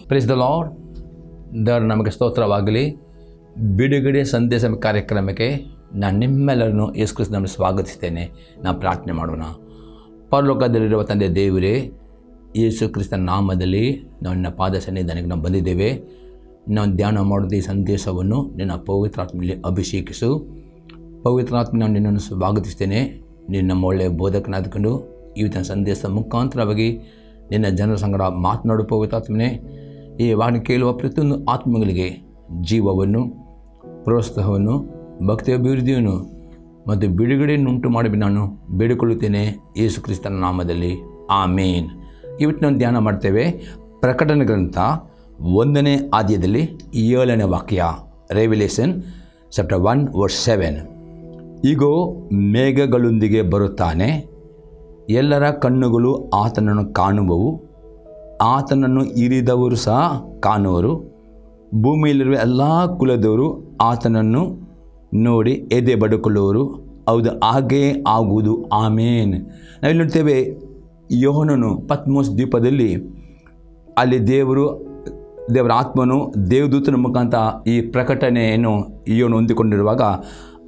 Praise the lord. ದೇವರು ನಮಗೆ ಸ್ತೋತ್ರವಾಗಲಿ. ಬಿಡುಗಡೆ ಸಂದೇಶ ಕಾರ್ಯಕ್ರಮಕ್ಕೆ ನಾನು ನಿಮ್ಮೆಲ್ಲರನ್ನು ಯೇಸು ಕ್ರಿಸ್ತನನ್ನು ಸ್ವಾಗತಿಸ್ತೇನೆ. ನಾನು ಪ್ರಾರ್ಥನೆ ಮಾಡೋಣ. ಪರಲೋಕದಲ್ಲಿರುವ ತಂದೆ ದೇವರೇ, ಯೇಸು ಕ್ರಿಸ್ತನ ನಾಮದಲ್ಲಿ ನನ್ನ ಪಾದ ಸನ್ನಿಧಾನಕ್ಕೆ ನಾವು ಬಂದಿದ್ದೇವೆ. ನಾವು ಧ್ಯಾನ ಮಾಡಿದ ಈ ಸಂದೇಶವನ್ನು ನಿನ್ನ ಪವಿತ್ರಾತ್ಮನಲ್ಲಿ ಅಭಿಷೇಕಿಸು. ಪವಿತ್ರಾತ್ಮ, ನಾನು ನಿನ್ನನ್ನು ಸ್ವಾಗತಿಸ್ತೇನೆ. ನಿನ್ನ ನಮ್ಮ ಒಳ್ಳೆಯ ಬೋಧಕನಾದ್ಕೊಂಡು ಇವತ್ತಿನ ಸಂದೇಶದ ಮುಖಾಂತರವಾಗಿ ನಿನ್ನ ಜನರ ಸಂಗಡ ಮಾತನಾಡು. ಪವಿತ್ರಾತ್ಮನೇ, ಈ ವಾಣಿ ಕೇಳುವ ಪ್ರತಿಯೊಂದು ಆತ್ಮಗಳಿಗೆ ಜೀವವನ್ನು, ಪ್ರೋತ್ಸಾಹವನ್ನು, ಭಕ್ತಿಯ ಅಭಿವೃದ್ಧಿಯನ್ನು ಮತ್ತು ಬಿಡುಗಡೆಯನ್ನುಂಟು ಮಾಡಿ ನಾನು ಬೇಡಿಕೊಳ್ಳುತ್ತೇನೆ ಯೇಸು ಕ್ರಿಸ್ತನ ನಾಮದಲ್ಲಿ, ಆಮೇನ್. ಇವತ್ತು ನಾವು ಧ್ಯಾನ ಮಾಡ್ತೇವೆ ಪ್ರಕಟಣೆ ಗ್ರಂಥ 1ನೇ ಅಧ್ಯಾಯದಲ್ಲಿ 7ನೇ ವಾಕ್ಯ, ರೆವಿಲೇಷನ್ ಚಾಪ್ಟರ್ 1 ವರ್ಸ್ 7. ಈಗೋ ಮೇಘಗಳೊಂದಿಗೆ ಬರುತ್ತಾನೆ, ಎಲ್ಲರ ಕಣ್ಣುಗಳು ಆತನನ್ನು ಕಾಣುವವು, ಆತನನ್ನು ಇರಿದವರು ಸಹ ಕಾಣುವರು, ಭೂಮಿಯಲ್ಲಿರುವ ಎಲ್ಲ ಕುಲದವರು ಆತನನ್ನು ನೋಡಿ ಎದೆ ಬಡಿಕೊಳ್ಳುವರು. ಹೌದು, ಹಾಗೆಯೇ ಆಗುವುದು, ಆಮೇನ್. ನಾವಿಲ್ಲಿ ನೋಡ್ತೇವೆ, ಯೋಹನನು ಪತ್ಮೋಸ್ ದ್ವೀಪದಲ್ಲಿ ಅಲ್ಲಿ ದೇವರ ಆತ್ಮನು ದೇವದೂತನ ಮುಖಾಂತರ ಈ ಪ್ರಕಟಣೆಯನ್ನು ಯೋಹನ ಹೊಂದಿಕೊಂಡಿರುವಾಗ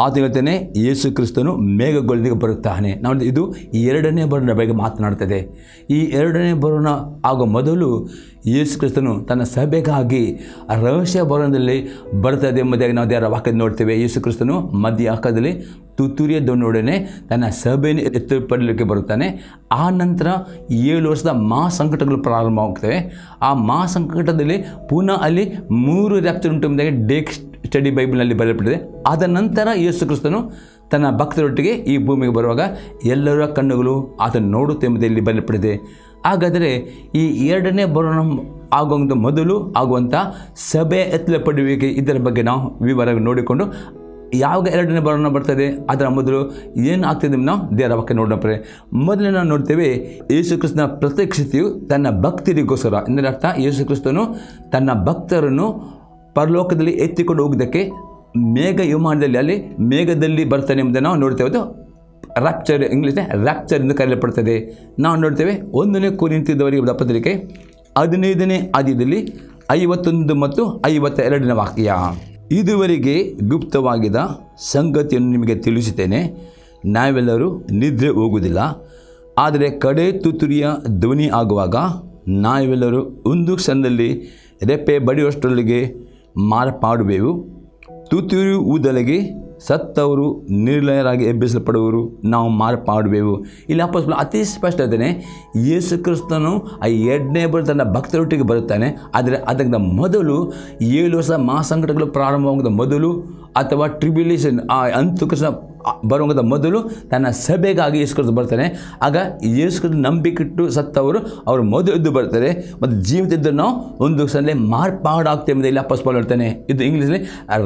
ಆತ ಹೇಳ್ತಾನೆ, ಯೇಸು ಕ್ರಿಸ್ತನು ಮೇಘಗಳೊಂದಿಗೆ ಬರುತ್ತಾನೆ. ನಾವು ಇದು 2ನೇ ಬರೋಣ ಬಗ್ಗೆ ಮಾತನಾಡ್ತದೆ. ಈ 2ನೇ ಬರೋಣ ಆಗೋ ಮೊದಲು ಯೇಸು ಕ್ರಿಸ್ತನು ತನ್ನ ಸಭೆಗಾಗಿ ರಹಸ್ಯ ಬರೋಣದಲ್ಲಿ ಬರ್ತದೆ ಎಂಬುದಾಗಿ ನಾವು ದೇವರ ವಾಕ್ಯದ ನೋಡ್ತೇವೆ. ಯೇಸು ಕ್ರಿಸ್ತನು ಮಧ್ಯ ಆಕಾಶದಲ್ಲಿ ತುತ್ತೂರಿಯ ಧ್ವನಿಯೊಡನೆ ತನ್ನ ಸಭೆಯನ್ನು ಎತ್ತುಪಡಲಿಕ್ಕೆ ಬರುತ್ತಾನೆ. ಆ ನಂತರ 7 ವರ್ಷದ ಸಂಕಟಗಳು ಪ್ರಾರಂಭವಾಗ್ತವೆ. ಆ ಸಂಕಟದಲ್ಲಿ ಪುನಃ ಅಲ್ಲಿ 3 ರ್ಯಾಪ್ಚರ್ ಉಂಟು ಎಂಬುದಾಗಿ ಡೇಕ್ ಸ್ಟಡಿ ಬೈಬಲ್ನಲ್ಲಿ ಬರೆಯಲ್ಪಟ್ಟಿದೆ. ಆದ ನಂತರ ಯೇಸು ಕ್ರಿಸ್ತನು ತನ್ನ ಭಕ್ತರೊಟ್ಟಿಗೆ ಈ ಭೂಮಿಗೆ ಬರುವಾಗ ಎಲ್ಲರ ಕಣ್ಣುಗಳು ಆತನು ನೋಡುತ್ತೆ ಎಂಬುದಾಗಿ ಬರೆಯಲ್ಪಟ್ಟಿದೆ. ಹಾಗಾದರೆ ಈ 2ನೇ ಬರೋಣ ಆಗುವಂಥ ಮೊದಲು ಆಗುವಂಥ ಸಭೆ ಎತ್ತಲ್ಪಡುವಿಕೆ, ಇದರ ಬಗ್ಗೆ ನಾವು ವಿವರವಾಗಿ ನೋಡಿಕೊಂಡು ಯಾವಾಗ 2ನೇ ಬರೋಣ ಬರ್ತದೆ, ಅದರ ಮೊದಲು ಏನು ಆಗ್ತದೆ ನಾವು ದೇವರ ವಾಕ್ಯ ನೋಡೋಣ. ಮೊದಲೇ ನಾವು ನೋಡ್ತೇವೆ, ಯೇಸು ಕ್ರಿಸ್ತನ ಪ್ರತ್ಯಕ್ಷತೆಯು ತನ್ನ ಭಕ್ತರಿಗೋಸ್ಕರ. ಇದರ ಅರ್ಥ, ಯೇಸು ಕ್ರಿಸ್ತನು ತನ್ನ ಭಕ್ತರನ್ನು ಪರಲೋಕದಲ್ಲಿ ಎತ್ತಿಕೊಂಡು ಹೋಗೋದಕ್ಕೆ ಮೇಘ ವಿಮಾನದಲ್ಲಿ ಅಲ್ಲಿ ಮೇಘದಲ್ಲಿ ಬರ್ತಾನೆ ಎಂಬುದನ್ನು ನಾವು ನೋಡ್ತೇವೆ. ಅದು ರ್ಯಾಪ್ಚರ್, ಇಂಗ್ಲೀಷ್ನ ರ್ಯಾಪ್ಚರ್ ಎಂದು ಕರೆಯಲ್ಪಡ್ತದೆ. ನಾವು ನೋಡ್ತೇವೆ 1ನೇ ಕೊರಿಂಥದವರಿಗೆ ಪತ್ರಿಕೆ 15ನೇ ಅಧ್ಯಾಯದಲ್ಲಿ 51 ಮತ್ತು 52ನೇ ವಾಕ್ಯ. ಇದುವರೆಗೆ ಗುಪ್ತವಾಗಿದ್ದ ಸಂಗತಿಯನ್ನು ನಿಮಗೆ ತಿಳಿಸುತ್ತೇನೆ, ನಾವೆಲ್ಲರೂ ನಿದ್ರೆ ಹೋಗುವುದಿಲ್ಲ, ಆದರೆ ಕಡೆ ತುತ್ತೂರಿಯ ಧ್ವನಿ ಆಗುವಾಗ ನಾವೆಲ್ಲರೂ ಒಂದು ಕ್ಷಣದಲ್ಲಿ ರೆಪ್ಪೆ ಬಡಿಯುವಷ್ಟರೊಳಗೆ ಮಾರ್ಪಾಡುವೆವು. ತುತ್ತೂರಿ ಊದಲಿಗೆ ಸತ್ತವರು ನಿರ್ಲಯರಾಗಿ ಎಬ್ಬಿಸಲ್ಪಡುವರು, ನಾವು ಮಾರ್ಪಾಡುವೆವು. ಇಲ್ಲಿ ಅಪೊಸ್ತಲನು ಅತಿ ಸ್ಪಷ್ಟತೆ, ಯೇಸು ಕ್ರಿಸ್ತನು ಆ 2ನೇ ತನ್ನ ಭಕ್ತರೊಟ್ಟಿಗೆ ಬರುತ್ತಾನೆ. ಆದರೆ ಅದಕ್ಕಿಂತ ಮೊದಲು 7 ವರ್ಷ ಸಂಕಟಗಳು ಪ್ರಾರಂಭವಾಗೋದ ಮೊದಲು ಅಥವಾ ಟ್ರಿಬ್ಯುಲೇಷನ್ ಅಂತುಕೃಷ್ಣ ಬರುವಂಥ ಮೊದಲು ತನ್ನ ಸಭೆಗಾಗಿ ಯೇಸು ಕ್ರಿಸ್ತ ಬರ್ತಾನೆ. ಆಗ ಯೇಸು ಕ್ರಿಸ್ತ ನಂಬಿಕೆಟ್ಟು ಸತ್ತವರು ಅವರು ಮೊದಲು ಎದ್ದು ಬರ್ತಾರೆ ಮತ್ತು ಜೀವಿತ ನಾವು ಒಂದು ಸಲ ಮಾರ್ಪಾಡಾಗ್ತೇವೆ ಎಂಬುದು ಇಲ್ಲಿ ಅಪೊಸ್ತಲನು ಹೇಳ್ತಾನೆ. ಇದು ಇಂಗ್ಲೀಷಲ್ಲಿ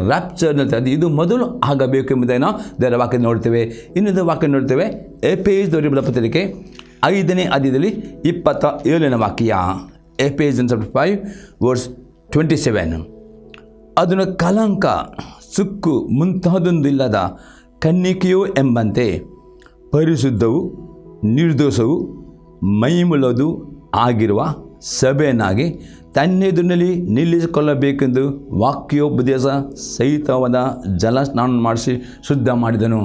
ರ್ಯಾಪ್ಚರ್ ಹೇಳ್ತಾರೆ. ಇದು ಮೊದಲು ಆಗಬೇಕು ಎಂಬುದನ್ನು ನಾವು ದೇವರ ವಾಕ್ಯ ನೋಡ್ತೇವೆ. ಇನ್ನೊಂದು ವಾಕ್ಯ ನೋಡ್ತೇವೆ, ಎಫೆಸದವರಿಗೆ ಪತ್ರಿಕೆ 5ನೇ ಅಧ್ಯಾಯದಲ್ಲಿ 27ನೇ ವಾಕ್ಯ, ಎಫೆಸಿಯನ್ಸ್ 5 ವರ್ಸ್ 27. ಅದನ್ನು ಕಲಂಕ, ಸುಕ್ಕು ಮುಂತಾದೊಂದಿಲ್ಲದ ಕನ್ನಿಕೆಯು ಎಂಬಂತೆ ಪರಿಶುದ್ಧವು, ನಿರ್ದೋಷವು, ಮೈಮುಳ್ಳದು ಆಗಿರುವ ಸಭೆಯನ್ನಾಗಿ ತನ್ನೆದುರಿನಲ್ಲಿ ನಿಲ್ಲಿಸಿಕೊಳ್ಳಬೇಕೆಂದು ವಾಕ್ಯೋಪದೇಶ ಸಹಿತವಾದ ಜಲಸ್ನಾನ ಮಾಡಿಸಿ ಶುದ್ಧ ಮಾಡಿದನು.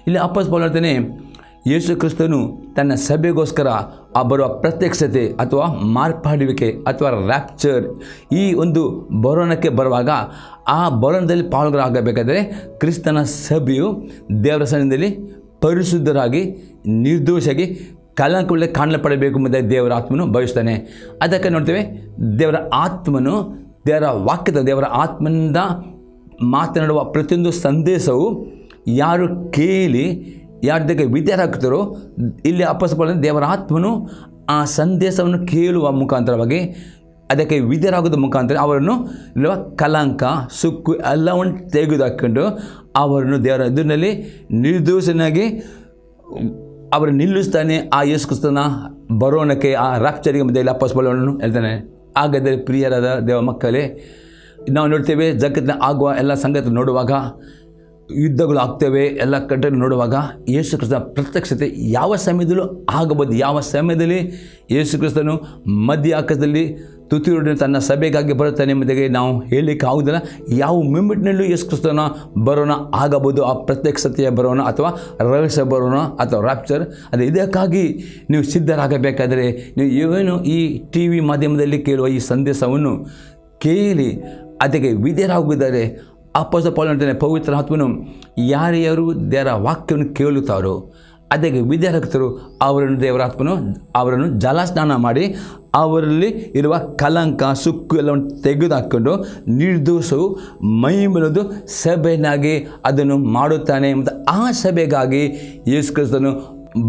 ಇಲ್ಲಿ ಅಪೊಸ್ತಲನು ಹೇಳ್ತಾನೆ, ಯೇಸು ಕ್ರಿಸ್ತನು ತನ್ನ ಸಭೆಗೋಸ್ಕರ ಬರುವ ಪ್ರತ್ಯಕ್ಷತೆ ಅಥವಾ ಮಾರ್ಪಾಡುವಿಕೆ ಅಥವಾ ರ್ಯಾಪ್ಚರ್, ಈ ಒಂದು ಬರೋಣಕ್ಕೆ ಬರುವಾಗ ಆ ಬರೋಣದಲ್ಲಿ ಪಾಲ್ಗೊಳ್ಳಬೇಕಾದರೆ ಕ್ರಿಸ್ತನ ಸಭೆಯು ದೇವರ ಸನ್ನಿಧಿಯಲ್ಲಿ ಪರಿಶುದ್ಧರಾಗಿ ನಿರ್ದೋಷಾಗಿ ಕಲಂಕವಿಲ್ಲದೆ ಕಾಣಲ್ಪಡಬೇಕು ಎಂಬುದಾಗಿ ದೇವರ ಆತ್ಮನು ಬಯಸ್ತಾನೆ. ಅದಕ್ಕೆ ನೋಡ್ತೇವೆ, ದೇವರ ಆತ್ಮನು ದೇವರ ಆತ್ಮನಿಂದ ಮಾತನಾಡುವ ಪ್ರತಿಯೊಂದು ಸಂದೇಶವು ಯಾರು ಕೇಳಿ ಯಾರ್ದಕ್ಕೆ ವಿದ್ಯಾರ್ಥಿಗಳು, ಇಲ್ಲಿ ಅಪೊಸ್ತಲನು ದೇವರ ಆತ್ಮನು ಆ ಸಂದೇಶವನ್ನು ಕೇಳುವ ಮುಖಾಂತರವಾಗಿ ಅದಕ್ಕೆ ವಿಧೇಯರಾಗೋದ ಮುಖಾಂತರ ಅವರನ್ನು ಕಲಂಕ, ಸುಕ್ಕು ಎಲ್ಲವನ್ನು ತೆಗೆದುಹಾಕೊಂಡು ಅವರನ್ನು ದೇವರ ಎದುರಿನಲ್ಲಿ ನಿರ್ದೋಷನಾಗಿ ಅವರು ನಿಲ್ಲಿಸ್ತಾನೆ. ಆ ಯೇಸು ಕ್ರಿಸ್ತನ ಬರೋಣಕ್ಕೆ, ಆ ರ್ಯಾಪ್ಚರಿಗೆ ಮಧ್ಯೆ ಅಪೊಸ್ತಲನು ಹೇಳ್ತಾನೆ. ಹಾಗಾದರೆ ಪ್ರಿಯರಾದ ದೇವ ಮಕ್ಕಳೇ, ನಾವು ನೋಡ್ತೇವೆ ಜಗತ್ತಿನ ಆಗುವ ಎಲ್ಲ ಸಂಗತಿ ನೋಡುವಾಗ ಯುದ್ಧಗಳು ಆಗ್ತವೆ, ಎಲ್ಲ ಕಡೆ ನೋಡುವಾಗ ಯೇಸು ಕ್ರಿಸ್ತನ ಪ್ರತ್ಯಕ್ಷತೆ ಯಾವ ಸಮಯದಲ್ಲೂ ಆಗಬಹುದು. ಯಾವ ಸಮಯದಲ್ಲಿ ಯೇಸು ಕ್ರಿಸ್ತನು ಮಧ್ಯ ಆಕಾಶದಲ್ಲಿ ತುತ್ತೂರಿನ ತನ್ನ ಸಭೆಗಾಗಿ ಬರುತ್ತಾನೆ ಎಂಬುದಾಗಿ ನಾವು ಹೇಳಲಿಕ್ಕೆ ಆಗುವುದಿಲ್ಲ. ಯಾವ ಮೂಮೆಂಟ್ನಲ್ಲೂ ಯೇಸು ಕ್ರಿಸ್ತನ ಬರೋಣ ಆಗಬಹುದು, ಆ ಪ್ರತ್ಯಕ್ಷತೆಯ ಬರೋಣ ಅಥವಾ ರಹಸ್ಯ ಬರೋಣ ಅಥವಾ ರ್ಯಾಪ್ಚರ್. ಅದು ಇದಕ್ಕಾಗಿ ನೀವು ಸಿದ್ಧರಾಗಬೇಕಾದರೆ ನೀವು ಏನು ಈ ಟಿ ವಿ ಮಾಧ್ಯಮದಲ್ಲಿ ಕೇಳುವ ಈ ಸಂದೇಶವನ್ನು ಕೇಳಿ ಅದಕ್ಕೆ ವಿಧೇಯರಾಗುವುದಾದರೆ ಅಪೊಸ್ತಲ ಪೌಲನು ಹೇಳ್ತಾನೆ, ಪವಿತ್ರ ಆತ್ಮನು ಯಾರ್ಯಾರು ದೇವರ ವಾಕ್ಯವನ್ನು ಕೇಳುತ್ತಾರೋ ಅದಕ್ಕೆ ವಿಧೇಯರಾಗ್ತಾರೋ ಅವರನ್ನು ದೇವರ ಆತ್ಮನು ಅವರನ್ನು ಜಲಸ್ನಾನ ಮಾಡಿ ಅವರಲ್ಲಿ ಇರುವ ಕಲಂಕ ಸುಕ್ಕು ಎಲ್ಲವನ್ನು ತೆಗೆದುಹಾಕೊಂಡು ನಿರ್ದೋಷವು ಮೈಮೆರೆದು ಸಭೆಯಾಗಿ ಅದನ್ನು ಮಾಡುತ್ತಾನೆ. ಮತ್ತು ಆ ಸಭೆಗಾಗಿ ಯೇಸು ಕ್ರಿಸ್ತನು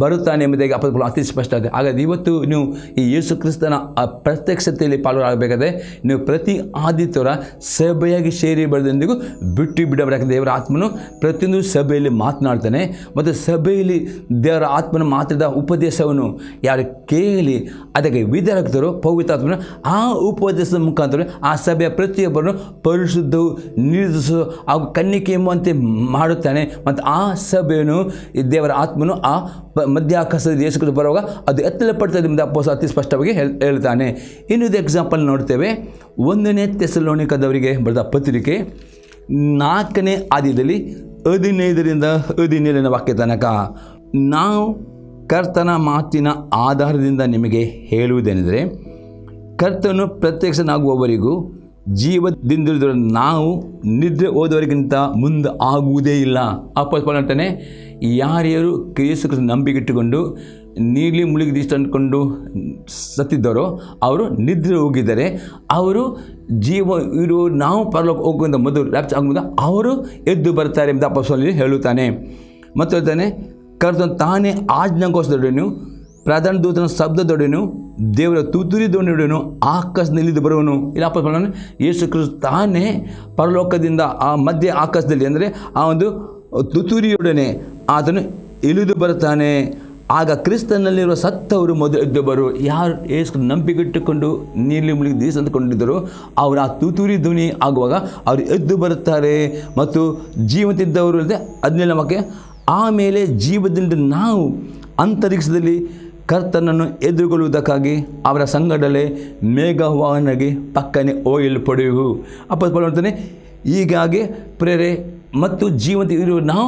ಬರುತ್ತಾನೆ ಎಂಬುದಾಗಿ ಅಪೊಸ್ತಲ ಅತಿ ಸ್ಪಷ್ಟ ಇದೆ. ಹಾಗಾದರೆ ಇವತ್ತು ನೀವು ಈ ಯೇಸು ಕ್ರಿಸ್ತನ ಪ್ರತ್ಯಕ್ಷತೆಯಲ್ಲಿ ಪಾಲ್ಗೊಳ್ಳಬೇಕಾದ್ರೆ ನೀವು ಪ್ರತಿ ಆದಿತ್ಯವಾರ ಸಭೆಯಾಗಿ ಸೇರಿ ಬರೆದೆಂದಿಗೂ ಬಿಟ್ಟು ಬಿಡಬಾರದು. ದೇವರ ಆತ್ಮನು ಪ್ರತಿಯೊಂದು ಸಭೆಯಲ್ಲಿ ಮಾತನಾಡ್ತಾನೆ ಮತ್ತು ಸಭೆಯಲ್ಲಿ ದೇವರ ಆತ್ಮನ ಮಾತಾಡಿದ ಉಪದೇಶವನ್ನು ಯಾರು ಕೇಳಿ ಅದಕ್ಕೆ ವಿಧೇಯರಾಗ್ತಾರೋ ಪವಿತ್ರ ಆತ್ಮನ ಆ ಉಪದೇಶದ ಮುಖಾಂತರ ಆ ಸಭೆಯ ಪ್ರತಿಯೊಬ್ಬರನ್ನು ಪರಿಶುದ್ಧವು ನಿರ್ದೋಷ ಹಾಗೂ ಕನ್ನಿಕೆ ಎಂಬಂತೆ ಮಾಡುತ್ತಾನೆ. ಮತ್ತು ಆ ಸಭೆಯನ್ನು ದೇವರ ಆತ್ಮನು ಆ ಮಧ್ಯ ಆಕಾಶದಲ್ಲಿ ಯೇಸು ಕ್ರಿಸ್ತ ಬರುವಾಗ ಅದು ಎತ್ತಲ್ಪಡ್ತದೆ ಎಂದು ಅಪೊಸ್ತಲ ಅತಿ ಸ್ಪಷ್ಟವಾಗಿ ಹೇಳ್ತಾನೆ. ಇನ್ನೊಂದು ಎಕ್ಸಾಂಪಲ್ ನೋಡ್ತೇವೆ. 1ನೇ ಥೆಸಲೋನಿಕದವರಿಗೆ ಬರೆದ ಪತ್ರಿಕೆ 4ನೇ ಅಧ್ಯಾಯದಲ್ಲಿ 15ರಿಂದ 17ನೇ ವಾಕ್ಯ ತನಕ, ನಾವು ಕರ್ತನ ಮಾತಿನ ಆಧಾರದಿಂದ ನಿಮಗೆ ಹೇಳುವುದೇನೆಂದರೆ, ಕರ್ತನು ಪ್ರತ್ಯಕ್ಷನಾಗುವವರೆಗೂ ಜೀವದಿಂದಿಳಿದ ನಾವು ನಿದ್ರೆ ಹೋದವರಿಗಿಂತ ಮುಂದೆ ಆಗುವುದೇ ಇಲ್ಲ. ಅಪೊಸ್ತಲ ಹೇಳ್ತಾನೆ, ಯಾರ್ಯಾರು ಯೇಸು ಕ್ರಿಸ್ತನ ನಂಬಿಕೆಟ್ಟುಕೊಂಡು ನೀಲಿ ಮುಳುಗಿ ದೀಷ್ಟ ಅಂದ್ಕೊಂಡು ಸತ್ತಿದ್ದಾರೋ ಅವರು ನಿದ್ರೆ ಹೋಗಿದ್ದಾರೆ. ಅವರು ಜೀವ ಇರೋ ನಾವು ಪರಲೋಕ ಹೋಗುವಂಥ ಮೊದಲು ರ್ಯಾಪ್ಚರ್ ಆಗುವುದು ಅವರು ಎದ್ದು ಬರ್ತಾರೆ ಎಂದು ಅಪೊಸ್ತಲನಲ್ಲಿ ಹೇಳುತ್ತಾನೆ. ಮತ್ತು ಹೇಳ್ತಾನೆ, ಕರ್ತನು ತಾನೇ ಆಜ್ಞಾಘೋಷದೊಡನು ಪ್ರಧಾನ ದೂತನ ಶಬ್ದದೊಡನು ದೇವರ ತುತ್ತೂರಿದೊಡನು ಆಕಾಶದಲ್ಲಿದ್ದು ಬರುವನು. ಇಲ್ಲ ಅಪೊಸ್ತಲನು ಯೇಸು ಕ್ರಿಸ್ತ ತಾನೇ ಪರಲೋಕದಿಂದ ಆ ಮಧ್ಯ ಆಕಾಶದಲ್ಲಿ ಅಂದರೆ ಆ ಒಂದು ತುತ್ತೂರಿಯೊಡನೆ ಆತನು ಇಳಿದು ಬರುತ್ತಾನೆ. ಆಗ ಕ್ರಿಸ್ತನಲ್ಲಿರುವ ಸತ್ತವರು ಮೊದಲು ಎದ್ದು ಬರು. ಯಾರು ಯೇಸು ನಂಬಿಕೆಟ್ಟುಕೊಂಡು ನೀಲಿ ಮುಳುಗಿ ದೀಸ ಅಂದುಕೊಂಡಿದ್ದರು ಅವರು ಆ ತುತ್ತೂರಿ ಧ್ವನಿ ಆಗುವಾಗ ಅವರು ಎದ್ದು ಬರುತ್ತಾರೆ. ಮತ್ತು ಜೀವಂತಿದ್ದವರು ಅಲ್ಲದೆ 17ನೇ ವಾಕ್ಯ, ಆಮೇಲೆ ಜೀವದಿಂದ ನಾವು ಅಂತರಿಕ್ಷದಲ್ಲಿ ಕರ್ತನನ್ನು ಎದುರುಗೊಳ್ಳುವುದಕ್ಕಾಗಿ ಅವರ ಸಂಗಡಲೇ ಮೇಘವಾಹನಗೆ ಪಕ್ಕನೆ ಒಯ್ಯಲ್ಪಡುವೆವು. ಅಪೊಸ್ತಲ ಹೇಳ್ತಾನೆ, ಹೀಗಾಗಿ ಪ್ರೇರೆ ಮತ್ತು ಜೀವಂತ ಇರುವ ನಾವು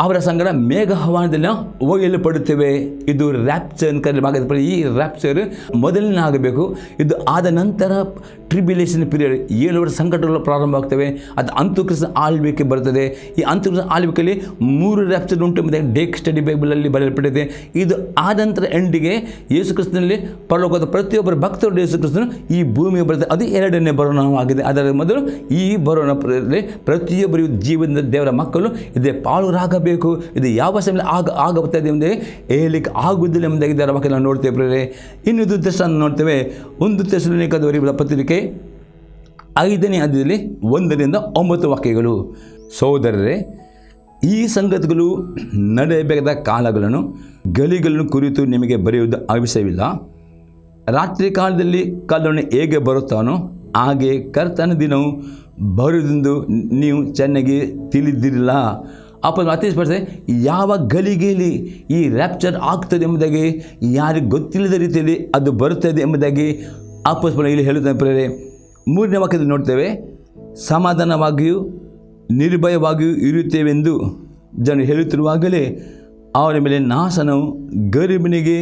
ಅವರ ಸಂಗಡ ಮೇಘವಾಹನದಲ್ಲಿ ನಾವು ಒಯ್ಯಲ್ಪಡುತ್ತೇವೆ. ಇದು ರ್ಯಾಪ್ಚರ್ ಕರೆಯಲಾಗುತ್ತದೆ. ಈ ರ್ಯಾಪ್ಚರ್ ಮೊದಲನೇ ಆಗಬೇಕು. ಇದು ಆದ ನಂತರ ಟ್ರಿಬ್ಯುಲೇಷನ್ ಪೀರಿಯಡ್ 7 ವರ್ಷ ಸಂಕಟಗಳು ಪ್ರಾರಂಭ ಆಗ್ತವೆ. ಅದು ಅಂತುಕ್ರಿಸ್ತ ಆಳ್ವಿಕೆ ಬರ್ತದೆ. ಈ ಅಂತುಕ್ರಿಸ್ತ ಆಳ್ವಿಕೆಯಲ್ಲಿ 3 ರ್ಯಾಪ್ಚರ್ ಉಂಟು ಮತ್ತು ಡೇಕ್ ಸ್ಟಡಿ ಬೈಬಲಲ್ಲಿ ಬರೆಯಲ್ಪಟ್ಟಿದೆ. ಇದು ಆದ ನಂತರ ಎಂಡಿಗೆ ಯೇಸು ಕ್ರಿಸ್ತನಲ್ಲಿ ಪರಲೋಕದ ಪ್ರತಿಯೊಬ್ಬರ ಭಕ್ತರು ಯೇಸು ಕ್ರಿಸ್ತನು ಈ ಭೂಮಿಗೆ ಬರ್ತದೆ. ಅದು 2ನೇ ಬರೋಣವಾಗಿದೆ. ಅದರ ಮೊದಲು ಈ ಬರೋಣ ಪ್ರತಿಯೊಬ್ಬರಿಗೂ ಜೀವನದ ದೇವರ ಮಕ್ಕಳು ಇದೇ ಪಾಲುರಾಗಬೇಕು. ಇದು ಯಾವ ಸಮಯದಲ್ಲಿ ಆಗಬರ್ತದೆ ಎಂಬುದೇ ಹೇಳಲಿಕ್ಕೆ ಆಗುವುದಿಲ್ಲ ಎಂಬುದಾಗಿ ದೇವರ ವಾಕ್ಯ ನಾವು ನೋಡ್ತೇವೆ. ಇನ್ನೊಂದು ದೃಶ್ಯವನ್ನು ನೋಡ್ತೇವೆ. 1 ಥೆಸಲೋನಿಕದವರಿಗೆ ಪತ್ರಿಕೆ 5ನೇ ಅಧ್ಯಾಯದಲ್ಲಿ 1ರಿಂದ 9 ವಾಕ್ಯಗಳು. ಸಹೋದರರೇ, ಈ ಸಂಗತಿಗಳು ನಡೆಯಬೇಕಾದ ಕಾಲಗಳನ್ನು ಗಲಿಗಳನ್ನು ಕುರಿತು ನಿಮಗೆ ಬರೆಯುವುದು ಅವಶ್ಯವಿಲ್ಲ. ರಾತ್ರಿ ಕಾಲದಲ್ಲಿ ಕಳ್ಳನು ಹೇಗೆ ಬರುತ್ತಾನೋ ಹಾಗೆ ಕರ್ತನ ದಿನವು ಬರುವುದೆಂದು ನೀವು ಚೆನ್ನಾಗಿ ತಿಳಿದಿರಲಿಲ್ಲ. ಅತಿ ಸ್ಪಷ್ಟ, ಯಾವ ಗಳಿಗೆಯಲ್ಲಿ ಈ ರ್ಯಾಪ್ಚರ್ ಆಗ್ತದೆ ಎಂಬುದಾಗಿ ಯಾರಿಗೆ ಗೊತ್ತಿಲ್ಲದ ರೀತಿಯಲ್ಲಿ ಅದು ಬರುತ್ತದೆ ಎಂಬುದಾಗಿ ಅಪೊಸ್ತಲ ಇಲ್ಲಿ ಹೇಳುತ್ತಾನೆ. ಪ್ರೇರೆ 3ನೇ ವಾಕ್ಯದಲ್ಲಿ ನೋಡ್ತೇವೆ, ಸಮಾಧಾನವಾಗಿಯೂ ನಿರ್ಭಯವಾಗಿಯೂ ಇರುತ್ತೇವೆಂದು ಜನರು ಹೇಳುತ್ತಿರುವಾಗಲೇ ಅವರ ಮೇಲೆ ನಾಶನವು ಗರ್ಭಿಣಿಗೆ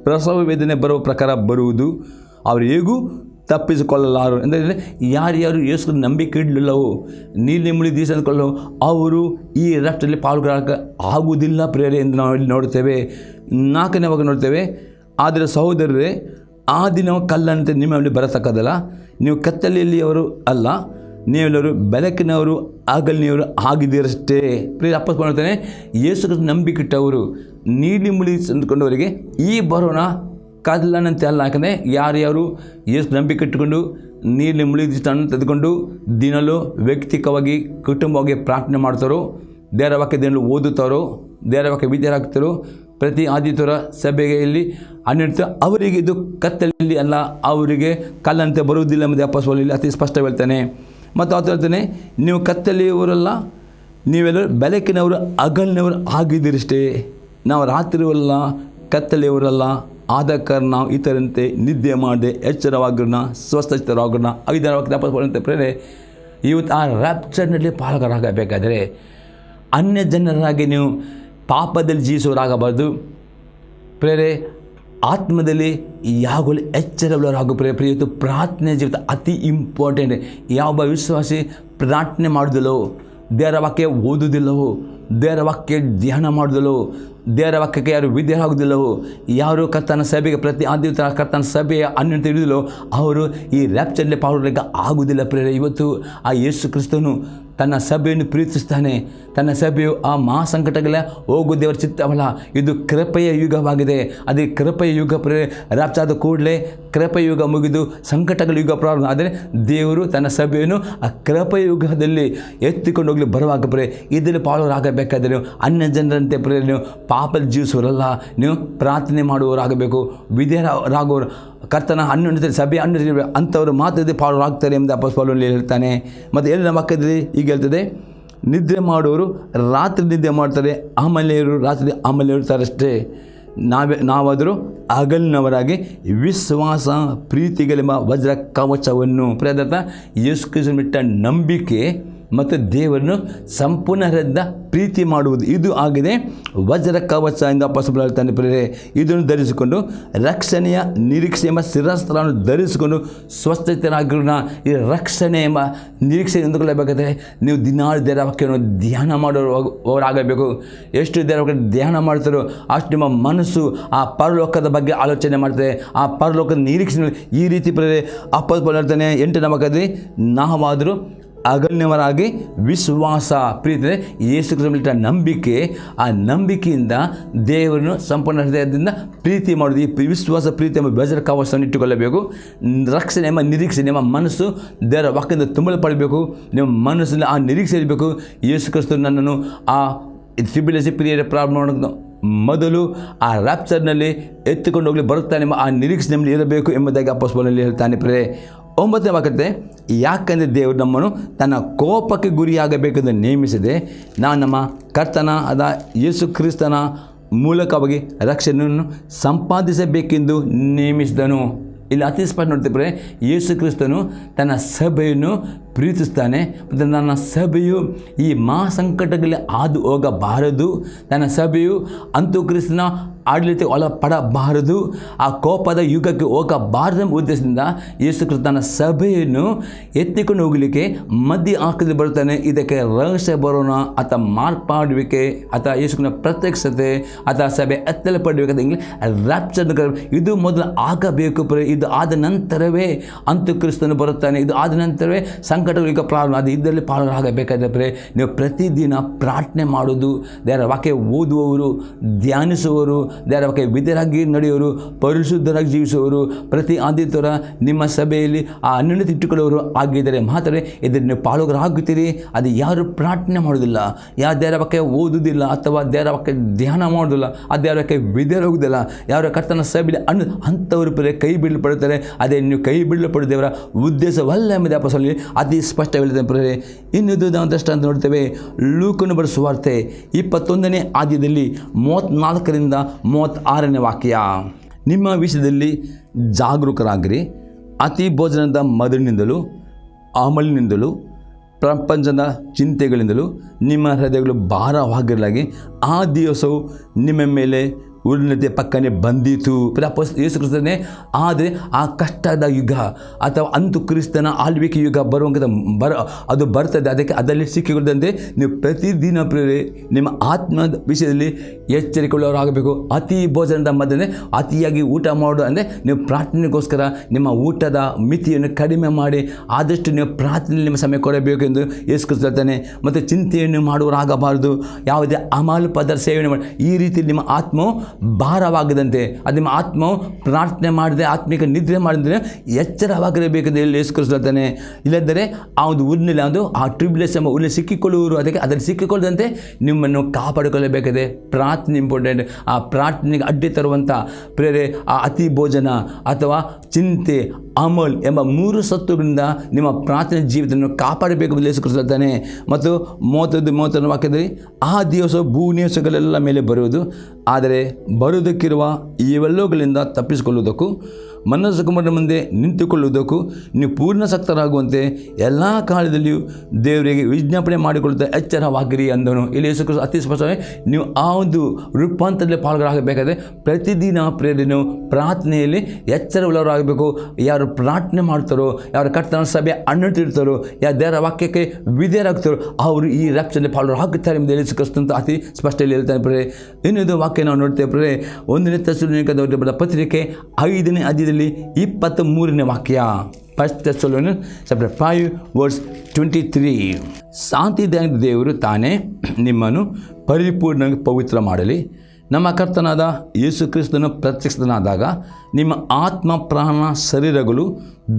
ಪ್ರಸವ ವೇದನೆ ಬರುವ ಪ್ರಕಾರ ಬರುವುದು, ಅವರು ಹೇಗೂ ತಪ್ಪಿಸಿಕೊಳ್ಳಲಾರು. ಅಂದರೆ ಯಾರ್ಯಾರು ಯೇಸು ನಂಬಿಕೆ ಇಡಲಿಲ್ಲವೋ ನೀಲಿ ಮುಳುಗಿ ದೀಸ ಅಂದ್ಕೊಳ್ಳೋ ಅವರು ಈ ರಾಷ್ಟ್ರದಲ್ಲಿ ಪಾಲ್ಗೊಳ್ಳಕ್ಕೆ ಆಗುವುದಿಲ್ಲ ಪ್ರೇರೆ ಎಂದು ನಾವು ಇಲ್ಲಿ ನೋಡ್ತೇವೆ. 4ನೇ ವಾಕ್ಯ ನೋಡ್ತೇವೆ, ಆದರೆ ಸಹೋದರರೇ, ಆ ದಿನವು ಕಲ್ಲಂತೆ ನಿಮ್ಮಲ್ಲಿ ಬರತಕ್ಕದಲ್ಲ. ನೀವು ಕತ್ತಲೆಯಲ್ಲಿಯವರು ಅಲ್ಲ, ನೀವೆಲ್ಲರೂ ಬೆಳಕಿನವರು ಹಗಲಿನವರು ಆಗಿದ್ದೀರಷ್ಟೇ. ಪ್ರಿಯ ಅಪೊಸ್ತಲ ಹೇಳ್ತಾನೆ, ಯೇಸು ನಂಬಿಕಿಟ್ಟವರು ನೀಲಿ ಮುಳುಗಿ ಅಂದ್ಕೊಂಡವರಿಗೆ ಈ ಬರೋಣ ಕಲ್ಲನಂತೆ ಅಲ್ಲ. ಯಾಕಂದರೆ ಯಾರ್ಯಾರು ಯೇಸು ನಂಬಿಕೆ ಇಟ್ಟುಕೊಂಡು ನೀಲಿ ಮುಳುಗಿ ತೆಗೆದುಕೊಂಡು ದಿನಲೂ ವ್ಯಕ್ತಿಕವಾಗಿ ಕುಟುಂಬವಾಗಿ ಪ್ರಾರ್ಥನೆ ಮಾಡ್ತಾರೋ, ದೇವರ ವಾಕ್ಯ ದಿನಲೂ ಓದುತ್ತಾರೋ, ದೇವರ ವಾಕ್ಯ ವಿದ್ಯಾರಾಗ್ತಾರೋ, ಪ್ರತಿ ಆದಿತ್ಯವಾರ ಸಭೆಯಲ್ಲಿ ಅನ್ನಿಡ್ತಾ ಅವರಿಗೆ ಇದು ಕತ್ತಲೆಯಲ್ಲಿ ಅಲ್ಲ, ಅವರಿಗೆ ಕಲ್ಲಂತೆ ಬರುವುದಿಲ್ಲ ಎಂಬುದು ಅಪೊಸ್ತಲ ಇಲ್ಲಿ ಅತಿ ಸ್ಪಷ್ಟ ಹೇಳ್ತಾನೆ. ಮತ್ತು ಆತ ಹೇಳ್ತಾನೆ, ನೀವು ಕತ್ತಲೆಯವರಲ್ಲ, ನೀವೆಲ್ಲರೂ ಬೆಳಕಿನವರು ಹಗಲಿನವರು ಆಗಿದ್ದೀರಷ್ಟೇ. ನಾವು ರಾತ್ರಿಯವಲ್ಲ, ಕತ್ತಲೆಯವರಲ್ಲ. ಆದ ಕಾರಣ ನಾವು ಇತರಂತೆ ನಿದ್ದೆ ಮಾಡದೆ ಎಚ್ಚರವಾಗಿರೋಣ, ಸ್ವಸ್ಥಚಿತ್ತರಾಗೋಣ. 5 ಪ್ರೇರೆ ಇವತ್ತು ಆ ರ್ಯಾಪ್ಚರ್ನಲ್ಲಿ ಪಾಲ್ಗೊಳ್ಳಬೇಕಾದರೆ ಅನ್ಯ ಜನರಾಗಿ ನೀವು ಪಾಪದಲ್ಲಿ ಜೀವಿಸುವವರಾಗಬಾರ್ದು ಪ್ರೇರೆ. ಆತ್ಮದಲ್ಲಿ ಯಾವಾಗಲೂ ಎಚ್ಚರವುಳ್ಳವರಾಗು ಪ್ರೇರೆ. ಇವತ್ತು ಪ್ರಾರ್ಥನೆ ಜೀವಿತ ಅತಿ ಇಂಪಾರ್ಟೆಂಟ್. ಯಾವ ವಿಶ್ವಾಸಿ ಪ್ರಾರ್ಥನೆ ಮಾಡೋದಿಲ್ಲವೋ, ದೇವರ ವಾಕ್ಯ ಓದುವುದಿಲ್ಲವೋ, ದೇವರ ವಾಕ್ಯ ಧ್ಯಾನ ಮಾಡೋದಿಲ್ಲವೋ, ದೇವರ ವಾಕ್ಯಕ್ಕೆ ಯಾರು ವಿಧೇಯರಾಗುವುದಿಲ್ಲವೋ, ಯಾರು ಕರ್ತನ ಸಭೆಗೆ ಪ್ರತಿ ಆದ್ಯತೆ ಕರ್ತನ ಸಭೆಯ ಅನ್ಯತೆ ಇರುವುದಿಲ್ಲವೋ ಅವರು ಈ ರ್ಯಾಪ್ಚರ್ನಲ್ಲಿ ಪಾಲ್ಗೊಳ್ಳಲಿಕ್ಕೆ ಆಗುವುದಿಲ್ಲ ಪ್ರೇರೆ. ಇವತ್ತು ಆ ಯೇಸು ಕ್ರಿಸ್ತನು ತನ್ನ ಸಭೆಯನ್ನು ಪ್ರೀತಿಸ್ತಾನೆ. ತನ್ನ ಸಭೆಯು ಆ ಮಹಾಸಂಕಟಗಳ ಹೋಗು ದೇವರ ಚಿತ್ತವಲ್ಲ, ಇದು ಕೃಪೆಯ ಯುಗವಾಗಿದೆ. ಅದೇ ಕೃಪೆಯ ಯುಗ ಪ್ರೇರೆ. ರ್ಯಾಪ್ಚರ್ ಆದ ಕೂಡಲೇ ಕೃಪೆಯ ಯುಗ ಮುಗಿದು ಸಂಕಟಗಳ ಯುಗ ಪ್ರಾರಂಭ. ಆದರೆ ದೇವರು ತನ್ನ ಸಭೆಯನ್ನು ಆ ಕೃಪೆಯ ಯುಗದಲ್ಲಿ ಎತ್ತಿಕೊಂಡು ಹೋಗಲಿ ಬರುವಾಗ ಪ್ರೇರೆ. ಇದರಲ್ಲಿ ಪಾಲ್ಗೊಳ್ಳಬೇಕಾದರೆ ನೀವು ಅನ್ಯ ಜನರಂತೆ ಪ್ರೇರೆ ನೀವು ಪಾಪದಲ್ಲಿ ಜೀವಿಸುವರಲ್ಲ, ನೀವು ಪ್ರಾರ್ಥನೆ ಮಾಡುವವರಾಗಬೇಕು, ವಿಧೇಯರಾಗುವವರು. ಕರ್ತನ ಅನ್ಯ ಸಭೆ ಅನ್ಯ ಅಂಥವರು ಮಾತ್ರ ಪಾಲ್ಗೊಳ್ಳಾಗ್ತಾರೆ ಎಂದು ಅಪೊಸ್ತಲನಲ್ಲಿ ಹೇಳ್ತಾನೆ. ಮತ್ತು ಎಲ್ಲಿನ ವಾಕ್ಯದಲ್ಲಿ ಈಗ ಹೇಳ್ತದೆ, ನಿದ್ರೆ ಮಾಡುವವರು ರಾತ್ರಿ ನಿದ್ದೆ ಮಾಡ್ತಾರೆ, ಆಮೇಲೆಯವರು ರಾತ್ರಿ ಆಮೇಲೆ ಇರ್ತಾರಷ್ಟೇ. ನಾವಾದರೂ ಹಗಲಿನವರಾಗಿ ವಿಶ್ವಾಸ ಪ್ರೀತಿಗಳೆಂಬ ವಜ್ರ ಕವಚವನ್ನು ಪ್ರದತ್ತ ಯೇಸು ಕ್ರಿಸ್ತನ ಬಿಟ್ಟ ನಂಬಿಕೆ ಮತ್ತು ದೇವರನ್ನು ಸಂಪೂರ್ಣ ಹೃದಯದಿಂದ ಪ್ರೀತಿ ಮಾಡುವುದು, ಇದು ಆಗಿದೆ ವಜ್ರ ಕವಚ ಎಂದು ಅಪೊಸ್ತಲನು ಹೇಳ್ತಾನೆ ಪ್ರೇರೆ. ಇದನ್ನು ಧರಿಸಿಕೊಂಡು ರಕ್ಷಣೆಯ ನಿರೀಕ್ಷೆ ಎಂಬ ಶಿರಸ್ತ್ರವನ್ನು ಧರಿಸಿಕೊಂಡು ಸ್ವಸ್ಥತೆಯಾಗಿರೋಣ. ಈ ರಕ್ಷಣೆ ಎಂಬ ನಿರೀಕ್ಷೆ ಎಂದುಕೊಳ್ಳಬೇಕಾದರೆ ನೀವು ದಿನಾಲು ದೇವರ ವಾಕ್ಯವನ್ನು ಧ್ಯಾನ ಮಾಡೋರಾಗಬೇಕು. ಎಷ್ಟು ದೇವರ ವಾಕ್ಯ ಧ್ಯಾನ ಮಾಡ್ತಾರೋ ಅಷ್ಟು ನಿಮ್ಮ ಮನಸ್ಸು ಆ ಪರಲೋಕದ ಬಗ್ಗೆ ಆಲೋಚನೆ ಮಾಡ್ತಾರೆ. ಆ ಪರಲೋಕದ ನಿರೀಕ್ಷೆ ಈ ರೀತಿ ಪ್ರೇರೆ ಅಪೊಸ್ತಲನು ಹೇಳ್ತಾನೆ 8ನೇ ವಾಕ್ಯದಲ್ಲಿ, ನಾವಾದರೂ ಹಗಲಿನವರಾಗಿ ವಿಶ್ವಾಸ ಪ್ರೀತಿ ಯೇಸು ಕ್ರಿಸ್ತನ ನಂಬಿಕೆ, ಆ ನಂಬಿಕೆಯಿಂದ ದೇವರನ್ನು ಸಂಪೂರ್ಣ ಹೃದಯದಿಂದ ಪ್ರೀತಿ ಮಾಡೋದು. ಈ ವಿಶ್ವಾಸ ಪ್ರೀತಿ ಎಂಬ ವಜ್ರ ಕವಚವನ್ನು ಇಟ್ಟುಕೊಳ್ಳಬೇಕು. ರಕ್ಷಣೆ ಎಂಬ ನಿರೀಕ್ಷೆ ನಿಮ್ಮ ಮನಸ್ಸು ದೇವರ ವಾಕ್ಯದಿಂದ ತುಂಬಲ್ಪಡಬೇಕು. ನಿಮ್ಮ ಮನಸ್ಸಿನಲ್ಲಿ ಆ ನಿರೀಕ್ಷೆ ಇರಬೇಕು. ಯೇಸು ಕ್ರಿಸ್ತನು ನನ್ನನ್ನು ಆ ಟ್ರಿಬ್ಯುಲೇಷನ್ ಪೀರಿಯಡ್ ಪ್ರಾರಂಭ ಮಾಡೋದು ಮೊದಲು ಆ ರ್ಯಾಪ್ಚರ್ನಲ್ಲಿ ಎತ್ತಿಕೊಂಡು ಹೋಗಲಿ ಬರುತ್ತಾನೆ ಎಂಬ ಆ ನಿರೀಕ್ಷೆ ನಮ್ಮಲ್ಲಿ ಇರಬೇಕು ಎಂಬುದಾಗಿ ಅಪೊಸ್ತಲನಲ್ಲಿ ಹೇಳ್ತಾನೆ ಪ್ರೇರೆ. 9ನೇ ವಾಕ್ಯತೆ, ಯಾಕಂದರೆ ದೇವರು ನಮ್ಮನ್ನು ತನ್ನ ಕೋಪಕ್ಕೆ ಗುರಿಯಾಗಬೇಕೆಂದು ನೇಮಿಸಿದೆ, ನಾವು ನಮ್ಮ ಕರ್ತನ ಆದ ಯೇಸು ಕ್ರಿಸ್ತನ ಮೂಲಕವಾಗಿ ರಕ್ಷಣೆಯನ್ನು ಸಂಪಾದಿಸಬೇಕೆಂದು ನೇಮಿಸಿದನು. ಇಲ್ಲಿ ಅತಿ ಸ್ಪಷ್ಟ ನೋಡ್ತಿದ್ರೆ ಯೇಸು ಕ್ರಿಸ್ತನು ತನ್ನ ಸಭೆಯನ್ನು ಪ್ರೀತಿಸ್ತಾನೆ. ಮತ್ತು ನನ್ನ ಸಭೆಯು ಈ ಮಹಾಸಂಕಟಗಳಲ್ಲಿ ಹಾದು ಹೋಗಬಾರದು, ತನ್ನ ಸಭೆಯು ಅಂತೂ ಕ್ರಿಸ್ತನ ಆಡಳಿತ ಒಳಪಡಬಾರದು, ಆ ಕೋಪದ ಯುಗಕ್ಕೆ ಹೋಗಬಾರದು ಎಂಬ ಉದ್ದೇಶದಿಂದ ಯೇಸು ಕ್ರಿಸ್ತ ತನ್ನ ಸಭೆಯನ್ನು ಎತ್ತಿಕೊಂಡು ಹೋಗಲಿಕ್ಕೆ ಮಧ್ಯ ಆಕದಲ್ಲಿ ಬರುತ್ತಾನೆ. ಇದಕ್ಕೆ ರಹಸ್ಯ ಬರೋಣ ಅಥವಾ ಮಾರ್ಪಾಡುವಿಕೆ ಅಥವಾ ಯೇಸುವಿನ ಪ್ರತ್ಯಕ್ಷತೆ ಅಥವಾ ಸಭೆ ಎತ್ತಲ್ಪಡಬೇಕಾದ ರ್ಯಾಪ್ಚರ್ ಇದು ಮೊದಲು ಆಗಬೇಕು. ಇದು ಆದ ನಂತರವೇ ಅಂತೂ ಕ್ರಿಸ್ತನು ಬರುತ್ತಾನೆ. ಇದು ಆದ ನಂತರವೇ ಸಂಕಟಗಳು ಈಗ ಪ್ರಾರಂಭ. ಅದು ಇದರಲ್ಲಿ ಪಾಲ್ಗೊಳ್ಳಬೇಕಾದರೆ ನೀವು ಪ್ರತಿದಿನ ಪ್ರಾರ್ಥನೆ ಮಾಡೋದು, ದೇವರ ವಾಕ್ಯ ಓದುವವರು, ಧ್ಯಾನಿಸುವವರು, ದೇವರ ವಾಕ್ಯ ವಿಧೇಯರಾಗಿ ನಡೆಯುವವರು, ಪರಿಶುದ್ಧರಾಗಿ ಜೀವಿಸುವವರು, ಪ್ರತಿ ಆದಿತ್ಯವಾರ ನಿಮ್ಮ ಸಭೆಯಲ್ಲಿ ಆ ಅನ್ಯೋನ್ಯತೆ ಇಟ್ಟುಕೊಳ್ಳುವವರು ಆಗಿದ್ದರೆ ಮಾತ್ರ ಇದನ್ನು ನೀವು ಪಾಲುಗಾರಾಗುತ್ತೀರಿ. ಅದು ಯಾರು ಪ್ರಾರ್ಥನೆ ಮಾಡೋದಿಲ್ಲ, ಯಾರು ದೇವರ ವಾಕ್ಯ ಓದುವುದಿಲ್ಲ ಅಥವಾ ದೇವರ ವಾಕ್ಯ ಧ್ಯಾನ ಮಾಡೋದಿಲ್ಲ, ಆ ದೇವರ ವಾಕ್ಯ ವಿಧೇಯರಾಗುವುದಿಲ್ಲ, ಯಾರು ಕರ್ತನ ಸಭೆಯಲ್ಲಿ ಅಂಥವರು ಕೈ ಬಿಡಲ್ಪಡುತ್ತಾರೆ. ಅದೇ ನೀವು ಕೈ ಬಿಡಲ್ಪಡುವ ದೇವರ ಉದ್ದೇಶವಲ್ಲ ಎಂಬುದೇ ಅಪೊಸ್ತಲನಲ್ಲಿ ಅತಿ ಸ್ಪಷ್ಟವಿಲ್ಲದೆ ಪ್ರೇರೆ. ಇನ್ನೊಂದು ನಾವು ದೃಷ್ಟಾಂತ ನೋಡ್ತೇವೆ. ಲೂಕನು ಬರೆದ ಸುವಾರ್ತೆ 21ನೇ ಅಧ್ಯಾಯದಲ್ಲಿ 34ರಿಂದ 36ನೇ ವಾಕ್ಯ. ನಿಮ್ಮ ವಿಷಯದಲ್ಲಿ ಜಾಗರೂಕರಾಗಿರಿ. ಅತಿ ಭೋಜನದ ಮಧುರಿನಿಂದಲೂ ಆಮಲಿನಿಂದಲೂ ಪ್ರಪಂಚದ ಚಿಂತೆಗಳಿಂದಲೂ ನಿಮ್ಮ ಹೃದಯಗಳು ಭಾರವಾಗಿರಲಾಗಿ ಆ ದಿವಸವು ನಿಮ್ಮ ಮೇಲೆ ಉನ್ನತಿ ಪಕ್ಕನೆ ಬಂದಿತು. ಯೇಸು ಕ್ರಿಸ್ತನೇ ಆದರೆ ಆ ಕಷ್ಟದ ಯುಗ ಅಥವಾ ಅಂತು ಕ್ರಿಸ್ತನ ಆಳ್ವಿಕೆ ಯುಗ ಅದು ಬರ್ತದೆ. ಅದಕ್ಕೆ ಅದರಲ್ಲಿ ಸಿಕ್ಕಿಕೊಳ್ಳದಂತೆ ನೀವು ಪ್ರತಿದಿನ ಪ್ರೇರೆ ನಿಮ್ಮ ಆತ್ಮದ ವಿಷಯದಲ್ಲಿ ಎಚ್ಚರಿಕೊಳ್ಳೋರಾಗಬೇಕು. ಅತಿ ಭೋಜನದ ಮಧ್ಯೆ ಅತಿಯಾಗಿ ಊಟ ಮಾಡೋದು ಅಂದರೆ ನೀವು ಪ್ರಾರ್ಥನೆಗೋಸ್ಕರ ನಿಮ್ಮ ಊಟದ ಮಿತಿಯನ್ನು ಕಡಿಮೆ ಮಾಡಿ ಆದಷ್ಟು ನೀವು ಪ್ರಾರ್ಥನೆಯಲ್ಲಿ ನಿಮ್ಮ ಸಮಯ ಕೊಡಬೇಕೆಂದು ಯೇಸು ಕ್ರಿಸ್ತ ಹೇಳ್ತಾನೆ. ಮತ್ತು ಚಿಂತೆಯನ್ನು ಮಾಡುವರಾಗಬಾರದು, ಯಾವುದೇ ಅಮಾಲು ಪದಾರ್ಥ ಸೇವನೆ ಮಾಡಿ ಈ ರೀತಿ ನಿಮ್ಮ ಆತ್ಮವು ಭಾರವಾಗದಂತೆ, ಅದು ನಿಮ್ಮ ಆತ್ಮವು ಪ್ರಾರ್ಥನೆ ಮಾಡಿದೆ, ಆತ್ಮಿಕ ನಿದ್ರೆ ಮಾಡಿದರೆ ಎಚ್ಚರವಾಗಿರಬೇಕೆಂದು ಹೇಳಿ ಯೇಸು ಕ್ರಿಸ್ತ ಹೇಳ್ತಾನೆ. ಇಲ್ಲದಿದ್ದರೆ ಆ ಒಂದು ಊರಿನಲ್ಲಿ ಆ ಟ್ರಿಬ್ಯುಲೇಷನ್ ಎಂಬ ಊರಿನಲ್ಲಿ ಸಿಕ್ಕಿಕೊಳ್ಳುವರು, ಅದಕ್ಕೆ ಅದರಲ್ಲಿ ಸಿಕ್ಕಿಕೊಳ್ಳದಂತೆ ನಿಮ್ಮನ್ನು ಕಾಪಾಡಿಕೊಳ್ಳಬೇಕಿದೆ. ಪ್ರಾರ್ಥನೆ ಇಂಪಾರ್ಟೆಂಟ್. ಆ ಪ್ರಾರ್ಥನೆಗೆ ಅಡ್ಡಿ ತರುವಂಥ ಪ್ರೇರೆ ಆ ಅತಿ ಭೋಜನ ಅಥವಾ ಚಿಂತೆ, ಅಮಲ್ ಎಂಬ 3 ಸತ್ತುಗಳಿಂದ ನಿಮ್ಮ ಪ್ರಾರ್ಥನೆ ಜೀವಿತವನ್ನು ಕಾಪಾಡಬೇಕು ಎಂದು ಯೇಸು ಕ್ರಿಸ್ತ ಹೇಳ್ತಾನೆ. ಮತ್ತು 30 ವಾಕ್ಯದಲ್ಲಿ ಆ ದಿವಸ ಭೂನಿವಾಸಗಳೆಲ್ಲ ಮೇಲೆ ಬರುವುದು, ಆದರೆ ಬರುವುದಕ್ಕಿರುವ ಇವೆಲ್ಲವುಗಳಿಂದ ತಪ್ಪಿಸಿಕೊಳ್ಳುವುದಕ್ಕೂ ಮನಸ್ಸು ಕುಮಾರನ ಮುಂದೆ ನಿಂತುಕೊಳ್ಳುವುದಕ್ಕೂ ನೀವು ಪೂರ್ಣ ಸಕ್ತರಾಗುವಂತೆ ಎಲ್ಲ ಕಾಲದಲ್ಲಿಯೂ ದೇವರಿಗೆ ವಿಜ್ಞಾಪನೆ ಮಾಡಿಕೊಳ್ಳುತ್ತಾ ಎಚ್ಚರವಾಗಿರಿ ಅಂದನು. ಇಲ್ಲಿ ಯೇಸು ಕ್ರಿಸ್ತ ಅತಿ ಸ್ಪಷ್ಟವಾಗಿ ನೀವು ಆ ಒಂದು ರೂಪಾಂತರದಲ್ಲಿ ಪಾಲ್ಗೊಳ್ಳಬೇಕಾದ್ರೆ ಪ್ರತಿದಿನ ಪ್ರೇರಣೆಯು ಪ್ರಾರ್ಥನೆಯಲ್ಲಿ ಎಚ್ಚರವುಳ್ಳವರಾಗಬೇಕು. ಯಾರು ಪ್ರಾರ್ಥನೆ ಮಾಡ್ತಾರೋ, ಯಾರು ಕರ್ತನ ಸಭೆ ಅಣ್ಣುತ್ತಿರ್ತಾರೋ, ಯಾರು ದೇವರ ವಾಕ್ಯಕ್ಕೆ ವಿಧೇಯರಾಗ್ತಾರೋ ಅವರು ಈ ರಕ್ಷಣೆ ಪಾಲ್ಗೊಳ್ಳಾಗುತ್ತಾರೆ ಎಂದು ಯೇಸು ಕ್ರಿಸ್ತ ಅಂತ ಅತಿ ಸ್ಪಷ್ಟದಲ್ಲಿ ಹೇಳ್ತಾನೆ. ಪ್ರೇ ಇನ್ನೊಂದು ವಾಕ್ಯ ನಾವು ನೋಡ್ತೇವೆ ಪ್ರೇ 1ನೇ ಥೆಸಲೋನಿಕದವರಿಗೆ ಬರೆದ ಪತ್ರಿಕೆ 5ನೇ ಅಧ್ಯಾಯದಲ್ಲಿ 23ನೇ ವಾಕ್ಯ. 1 Thessalonians chapter 5 verse 23. ಶಾಂತಿದಾಯಕ ದೇವರು ತಾನೇ ನಿಮ್ಮನ್ನು ಪರಿಪೂರ್ಣವಾಗಿ ಪವಿತ್ರ ಮಾಡಲಿ. ನಮ್ಮ ಕರ್ತನಾದ ಯೇಸು ಕ್ರಿಸ್ತನು ಪ್ರತ್ಯಕ್ಷನಾದಾಗ ನಿಮ್ಮ ಆತ್ಮ, ಪ್ರಾಣ, ಶರೀರಗಳು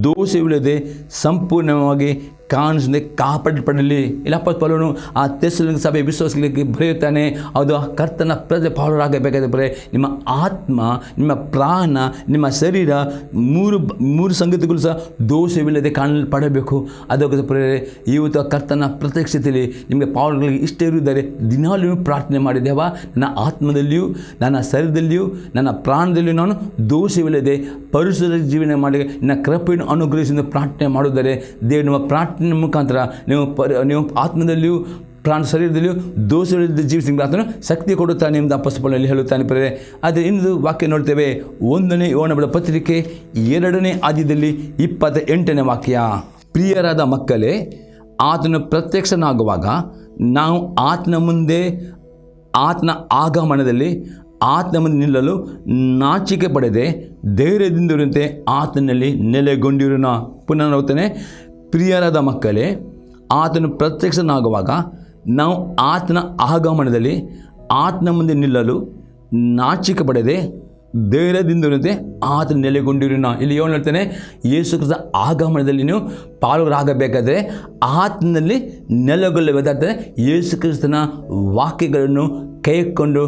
ದೋಷವಿಲ್ಲದೆ ಸಂಪೂರ್ಣವಾಗಿ ಕಾಣಿಸದೆ ಕಾಪಾಡಲ್ಪಡಲಿ. ಇಲ್ಲಪ್ಪ ಪೌಲನು ಆ ಥೆಸಲೋನಿಕ ಸಭೆ ವಿಶ್ವಾಸಗಳಿಗೆ ಬರೆಯುತ್ತಾನೆ, ಅದು ಕರ್ತನ ಪ್ರಜೆ ಪಾಲರಾಗಬೇಕಾದ ಬರೆ ನಿಮ್ಮ ಆತ್ಮ, ನಿಮ್ಮ ಪ್ರಾಣ, ನಿಮ್ಮ ಶರೀರ ಮೂರು ಸಂಗತಿಗಳು ಸಹ ದೋಷವಿಲ್ಲದೆ ಕಾಣಲ್ಪಡಬೇಕು. ಅದಕ್ಕೆ ಪ್ರೇರೆ ಇವತ್ತು ಕರ್ತನ ಪ್ರತ್ಯಕ್ಷತೆಯಲ್ಲಿ ನಿಮಗೆ ಪಾಲುಗಳಿಗೆ ಇಷ್ಟ ಇರುವುದರೆ ದಿನಾಲೂ ಪ್ರಾರ್ಥನೆ ಮಾಡಿದ್ದೇವ, ನನ್ನ ಆತ್ಮದಲ್ಲಿಯೂ ನನ್ನ ಶರೀರದಲ್ಲಿಯೂ ನನ್ನ ಪ್ರಾಣದಲ್ಲಿಯೂ ನಾನು ದೋಷವಿಲ್ಲದೆ ಪರಿಶುದ್ಧ ಜೀವನ ಮಾಡಿ ನನ್ನ ಕೃಪೆಯನ್ನು ಅನುಗ್ರಹಿಸಿ ಪ್ರಾರ್ಥನೆ ಮಾಡುವುದರೆ ದೇವರು ನಿಮ್ಮ ಪ್ರಾರ್ಥನೆ ಮುಖಾಂತರ ನೀವು ಆತ್ಮದಲ್ಲಿಯೂ ಪ್ರಾಣ ಶರೀರದಲ್ಲಿಯೂ ದೋಷವಿಲ್ಲದೆ ಜೀವಿಸಿ ಆತನು ಶಕ್ತಿ ಕೊಡುತ್ತಾನೆ ಎಂದು ಅಪೊಸ್ತಲನಲ್ಲಿ ಹೇಳುತ್ತಾನೆ. ಪ್ರೇರೆ ಆದರೆ ಇಂದು ವಾಕ್ಯ ನೋಡ್ತೇವೆ. 1ನೇ ಯೋಹನ ಪತ್ರಿಕೆ 2ನೇ ಅಧ್ಯಾಯದಲ್ಲಿ 28ನೇ ವಾಕ್ಯ. ಪ್ರಿಯರಾದ ಮಕ್ಕಳೇ, ಆತನು ಪ್ರತ್ಯಕ್ಷನಾಗುವಾಗ ನಾವು ಆತನ ಮುಂದೆ ಆತನ ಆಗಮನದಲ್ಲಿ ಆತನ ಮುಂದೆ ನಿಲ್ಲಲು ನಾಚಿಕೆ ಪಡೆದೆ ಧೈರ್ಯದಿಂದಿರುವಂತೆ ಆತನಲ್ಲಿ ನೆಲೆಗೊಂಡಿರೋಣ. ಪುನಃ ನೋಡ್ತಾನೆ. ಪ್ರಿಯರಾದ ಮಕ್ಕಳೇ, ಆತನು ಪ್ರತ್ಯಕ್ಷನಾಗುವಾಗ ನಾವು ಆತನ ಆಗಮನದಲ್ಲಿ ಆತನ ಮುಂದೆ ನಿಲ್ಲಲು ನಾಚಿಕೆ ಪಡೆದೆ ಧೈರ್ಯದಿಂದಿರುವಂತೆ ಆತನ ನೆಲೆಗೊಂಡಿರೋಣ. ಇಲ್ಲಿ ಏನು ಹೇಳ್ತಾನೆ? ಯೇಸು ಕ್ರಿಸ್ತ ಆಗಮನದಲ್ಲಿ ನೀವು ಪಾಲುಗಾಗಬೇಕಾದ್ರೆ ಆತನಲ್ಲಿ ನೆಲೆಗೊಳ್ಳಬೇಕಾದರೆ ಯೇಸು ಕ್ರಿಸ್ತನ ವಾಕ್ಯಗಳನ್ನು ಕೈಕೊಂಡು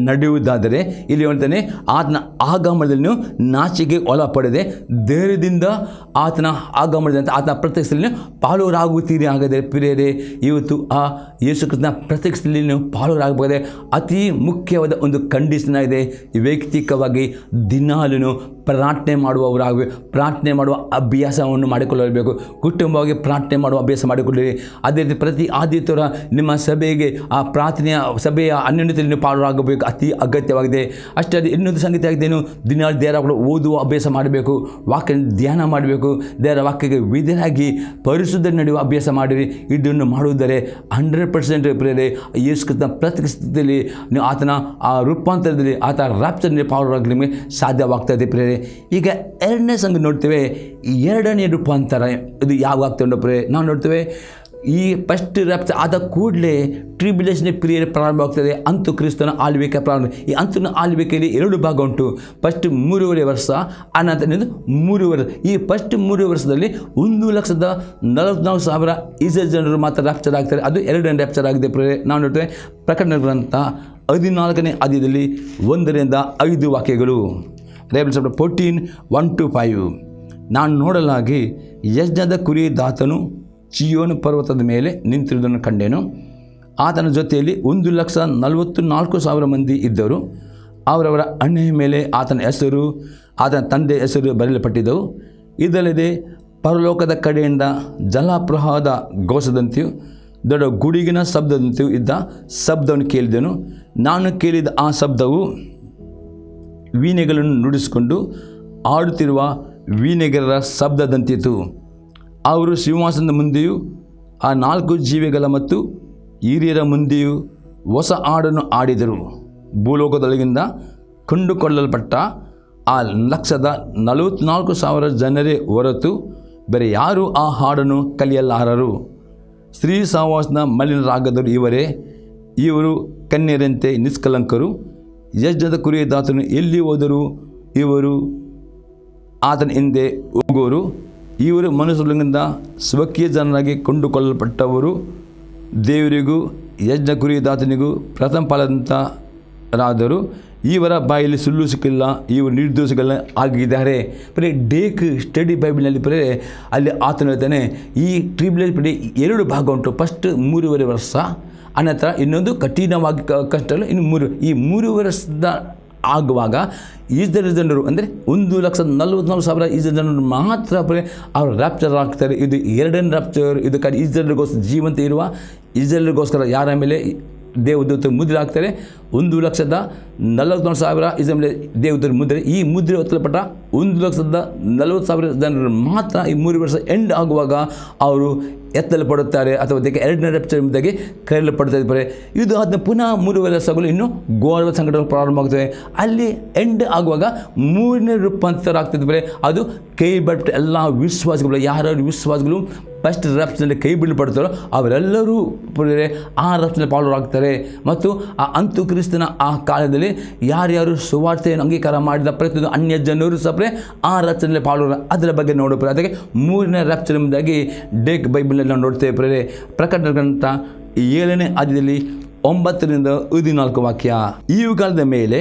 ನಡೆಯುವುದಾದರೆ ಇಲ್ಲಿ ಹೇಳ್ತಾನೆ ಆತನ ಆಗಮನದಲ್ಲಿ ನೀವು ನಾಚಿಕೆ ಒಳಪಡದೆ ಧೈರ್ಯದಿಂದ ಆತನ ಆಗಮನದಂತೆ ಆತನ ಪ್ರತ್ಯಕ್ಷದಲ್ಲಿ ಪಾಲುರಾಗುತ್ತೀರಿ. ಹಾಗಾದರೆ ಪ್ರಿಯರೇ, ಇವತ್ತು ಆ ಯೇಸು ಕ್ರಿಸ್ತನ ಪ್ರತ್ಯಕ್ಷದಲ್ಲಿ ನೀವು ಪಾಲುರಾಗಬೇಕಾದ್ರೆ ಅತಿ ಮುಖ್ಯವಾದ ಒಂದು ಕಂಡೀಷನ್ ಆಗಿದೆ. ವೈಯಕ್ತಿಕವಾಗಿ ದಿನಾಲೂ ಪ್ರಾರ್ಥನೆ ಮಾಡುವವರಾಗಬೇಕು. ಪ್ರಾರ್ಥನೆ ಮಾಡುವ ಅಭ್ಯಾಸವನ್ನು ಮಾಡಿಕೊಳ್ಳಬೇಕು. ಕುಟುಂಬವಾಗಿ ಪ್ರಾರ್ಥನೆ ಮಾಡುವ ಅಭ್ಯಾಸ ಮಾಡಿಕೊಳ್ಳಿರಿ. ಅದೇ ರೀತಿ ಪ್ರತಿ ಆದಿತ್ಯವಾರ ನಿಮ್ಮ ಸಭೆಗೆ ಆ ಸಭೆಯ ಅನ್ಯೋನ್ಯತೆಯಲ್ಲಿ ನೀವು ಪಾಲುರಾಗಬೇಕು, ಅತಿ ಅಗತ್ಯವಾಗಿದೆ. ಅಷ್ಟೇ ಅದು ಇನ್ನೊಂದು ಸಂಗತಿ ಆಗಿದೆ, ದಿನ ದೇವರ ಓದುವ ಅಭ್ಯಾಸ ಮಾಡಬೇಕು, ವಾಕ್ಯ ಧ್ಯಾನ ಮಾಡಬೇಕು, ದೇವರ ವಾಕ್ಯಕ್ಕೆ ವಿಧೇಯರಾಗಿ ಪರಿಶುದ್ಧ ನಡೆಯುವ ಅಭ್ಯಾಸ ಮಾಡಿರಿ. ಇದನ್ನು ಮಾಡುವುದರೆ 100% ಪ್ರೇರೆ ಯೇಸು ಕ್ರಿಸ್ತನ ಪ್ರತ್ಯಕ್ಷತೆಯಲ್ಲಿ ನೀವು ಆತನ ಆ ರೂಪಾಂತರದಲ್ಲಿ ಆತನ ರಾಪ್ಚರ್ನಲ್ಲಿ ಪಾಲುರಾಗಲಿ ನಿಮಗೆ ಸಾಧ್ಯವಾಗ್ತದೆ ಪ್ರೇರೆ. ಈಗ 2ನೇ ಸಂಗತಿ ನೋಡ್ತೇವೆ. 2ನೇ ರೂಪಾಂತರ ಇದು ಯಾವಾಗ ಆಗ್ತದೆ ಪ್ರೇರೆ? ನಾವು ನೋಡ್ತೇವೆ ಈ ಫಸ್ಟ್ ರ್ಯಾಪ್ಚರ್ ಆದ ಕೂಡಲೇ ಟ್ರಿಬ್ಯುಲೇಷನ್ ಪೀರಿಯಡ್ ಪ್ರಾರಂಭ ಆಗ್ತದೆ. ಅಂತು ಕ್ರಿಸ್ತನ ಆಳ್ವಿಕೆ ಪ್ರಾರಂಭ. ಈ ಅಂತನ ಆಳ್ವಿಕೆಯಲ್ಲಿ 2 ಭಾಗ ಉಂಟು. ಫಸ್ಟ್ 3.5 ವರ್ಷ, ಅನಂತರ 3 ವರ್ಷ. ಈ ಫಸ್ಟ್ 3 ವರ್ಷದಲ್ಲಿ 1,44,000 ಇಸ್ರೇಲ್ ಜನರು ಮಾತ್ರ ರ್ಯಾಪ್ಚರ್ ಆಗ್ತಾರೆ. ಅದು 2ನೇ ರ್ಯಾಪ್ಚರ್ ಆಗಿದೆ. ನಾವು ನೋಡ್ತೇವೆ ಪ್ರಕಟಣೆ ಗ್ರಂಥ 14ನೇ ಅಧ್ಯಾಯದಲ್ಲಿ 1-5 ವಾಕ್ಯಗಳು. Revolution chapter 14, 1-5. ನಾನು ನೋಡಲಾಗಿ ಯಜ್ಞದ ಕುರಿ ದಾತನು ಚಿಯೋನು ಪರ್ವತದ ಮೇಲೆ ನಿಂತಿರುವುದನ್ನು ಕಂಡೆನು. ಆತನ ಜೊತೆಯಲ್ಲಿ 1,44,000 ಮಂದಿ ಇದ್ದರು. ಅವರವರ ಹಣೆಯ ಮೇಲೆ ಆತನ ಹೆಸರು, ಆತನ ತಂದೆ ಹೆಸರು ಬರೆಯಲ್ಪಟ್ಟಿದ್ದವು. ಇದಲ್ಲದೆ ಪರಲೋಕದ ಕಡೆಯಿಂದ ಜಲಪ್ರವಾಹದ ಘೋಷದಂತೆಯೂ ದೊಡ್ಡ ಗುಡುಗಿನ ಶಬ್ದದಂತೆಯೂ ಇದ್ದ ಶಬ್ದವನ್ನು ಕೇಳಿದೆನು. ನಾನು ಕೇಳಿದ ಆ ಶಬ್ದವು ವೀಣೆಗಳನ್ನು ನುಡಿಸಿಕೊಂಡು ಆಡುತ್ತಿರುವ ವೀಣೆಗರರ ಶಬ್ದದಂತಿತ್ತು. ಅವರು ಸಿಂಹಾಸನದ ಮುಂದೆಯೂ ಆ 4 ಜೀವಿಗಳ ಮತ್ತು ಹಿರಿಯರ ಮುಂದೆಯೂ ಹೊಸ ಹಾಡನ್ನು ಆಡಿದರು. ಭೂಲೋಕದೊಳಗಿಂದ ಕೊಂಡುಕೊಳ್ಳಲ್ಪಟ್ಟ ಆ 1,44,000 ಜನರೇ ಹೊರತು ಬೇರೆ ಯಾರೂ ಆ ಹಾಡನ್ನು ಕಲಿಯಲಾರರು. ಸ್ತ್ರೀ ಸಹವಾಸದ ಮಲಿನರಾಗದರು ಇವರೇ. ಇವರು ಕನ್ಯರಂತೆ ನಿಷ್ಕಲಂಕರು, ಯಜ್ಞದ ಕುರಿಯದಾತನು ಎಲ್ಲಿ ಹೋದರೂ ಇವರು ಆತನ ಹಿಂದೆ ಹೋಗುವರು. ಇವರು ಮನುಷ್ಯರಿಂದ ಸ್ವಕೀಯ ಜನರಾಗಿ ಕೊಂಡುಕೊಳ್ಳಲ್ಪಟ್ಟವರು. ದೇವರಿಗೂ ಯಜ್ಞ ಕುರಿಯದಾತನಿಗೂ ಪ್ರಥಮ ಫಲದಂತರಾದರು. ಇವರ ಬಾಯಲ್ಲಿ ಸುಳ್ಳು ಸಿಕ್ಕಿಲ್ಲ, ಇವರು ನಿರ್ದೋಷಗಳ ಆಗಿದ್ದಾರೆ. ಬರೀ ಡೇಕ್ ಸ್ಟಡಿ ಬೈಬಲ್ನಲ್ಲಿ ಬರೀ ಅಲ್ಲಿ ಆತನು ಹೇಳ್ತಾನೆ, ಈ ಟ್ರಿಬ್ಯುಲೇಷನ್ ಪೀರಿಯಡ್ 2 ಭಾಗ ಉಂಟು. ಫಸ್ಟ್ 3.5 ವರ್ಷ, ಅನಂತರ ಇನ್ನೊಂದು ಕಠಿಣವಾಗಿ ಕಷ್ಟ, ಇನ್ನು 3 ವರ್ಷದ ಆಗುವಾಗ ಇಸ್ರೇಲ್ ಜನರು ಅಂದರೆ 1,44,000 ಇಸ್ರೇಲ್ ಜನರು ಮಾತ್ರ ಅವರು ರ್ಯಾಪ್ಚರ್ ಆಗ್ತಾರೆ. ಇದು 2ನೇ ರ್ಯಾಪ್ಚರ್. ಇದು ಇಸ್ರೇಲ್ಗೋಸ್ಕರ ಜೀವಂತ ಇರುವ ಇಸ್ರೇಲ್ಗೋಸ್ಕರ ಯಾರ ಮೇಲೆ ದೇವದೂತರು ಮುದ್ರೆ ಹಾಕ್ತಾರೆ. 1,44,000 ಇಸ್ರೇಲ್ ಮೇಲೆ ದೇವದೂತರು ಮುದ್ರೆ. ಈ ಮುದ್ರೆ ಒತ್ತಲ್ಪಟ್ಟ 1,40,000 ಜನರು ಮಾತ್ರ ಈ 3 ವರ್ಷ ಎಂಡ್ ಆಗುವಾಗ ಅವರು ಎತ್ತಲ್ಪಡುತ್ತಾರೆ, ಅಥವಾ ಅದಕ್ಕೆ 2ನೇ ರ್ಯಾಪ್ಚರ್ ಎಂಬುದಾಗಿ ಕರೆಯಲ್ಪಡ್ತಾ. ಇದು ಅದನ್ನ ಪುನಃ 3 ವರ್ಷಗಳು ಇನ್ನೂ ಘೋರ ಸಂಕಟಗಳು ಪ್ರಾರಂಭವಾಗ್ತವೆ. ಅಲ್ಲಿ ಎಂಡ್ ಆಗುವಾಗ 3ನೇ ರೂಪಾಂತರ ಆಗ್ತಿದ್ದರೆ ಅದು ಕೈ ಬಿಟ್ಟು ಎಲ್ಲ ವಿಶ್ವಾಸಗಳು, ಯಾರ್ಯಾರು ವಿಶ್ವಾಸಗಳು ಫಸ್ಟ್ ರ್ಯಾಪ್ಚರ್ನಲ್ಲಿ ಕೈ ಬಿಡಲ್ಪಡ್ತಾರೋ ಅವರೆಲ್ಲರೂ ಆ ರ್ಯಾಪ್ಚರ್ನಲ್ಲಿ ಪಾಲ್ಗೊಳ್ಳಾಗ್ತಾರೆ. ಮತ್ತು ಆ ಅಂತು ಕ್ರಿಸ್ತನ ಆ ಕಾಲದಲ್ಲಿ ಯಾರ್ಯಾರು ಸುವಾರ್ತೆಯನ್ನು ಅಂಗೀಕಾರ ಮಾಡಿದ ಪ್ರತಿಯೊಂದು ಅನ್ಯ ಜನರು ಸಹ ಆ ರ್ಯಾಪ್ಚರ್ನಲ್ಲಿ ಪಾಲ್ಗೊಳ್ಳ, ಅದರ ಬಗ್ಗೆ ನೋಡೋಪ್ರೆ. ಅದಕ್ಕೆ 3ನೇ ರ್ಯಾಪ್ಚರ್ ಎಂಬುದಾಗಿ ಡೇಕ್ ಬೈಬಲ್ನಲ್ಲಿ ನಾವು ನೋಡ್ತೇವೆ ಪ್ರೇರೆ. ಪ್ರಕಟಣೆ ಗ್ರಂಥ 7ನೇ ಅಧ್ಯಾಯದಲ್ಲಿ 9-14 ವಾಕ್ಯ. ಈ ಕಾಲದ ಮೇಲೆ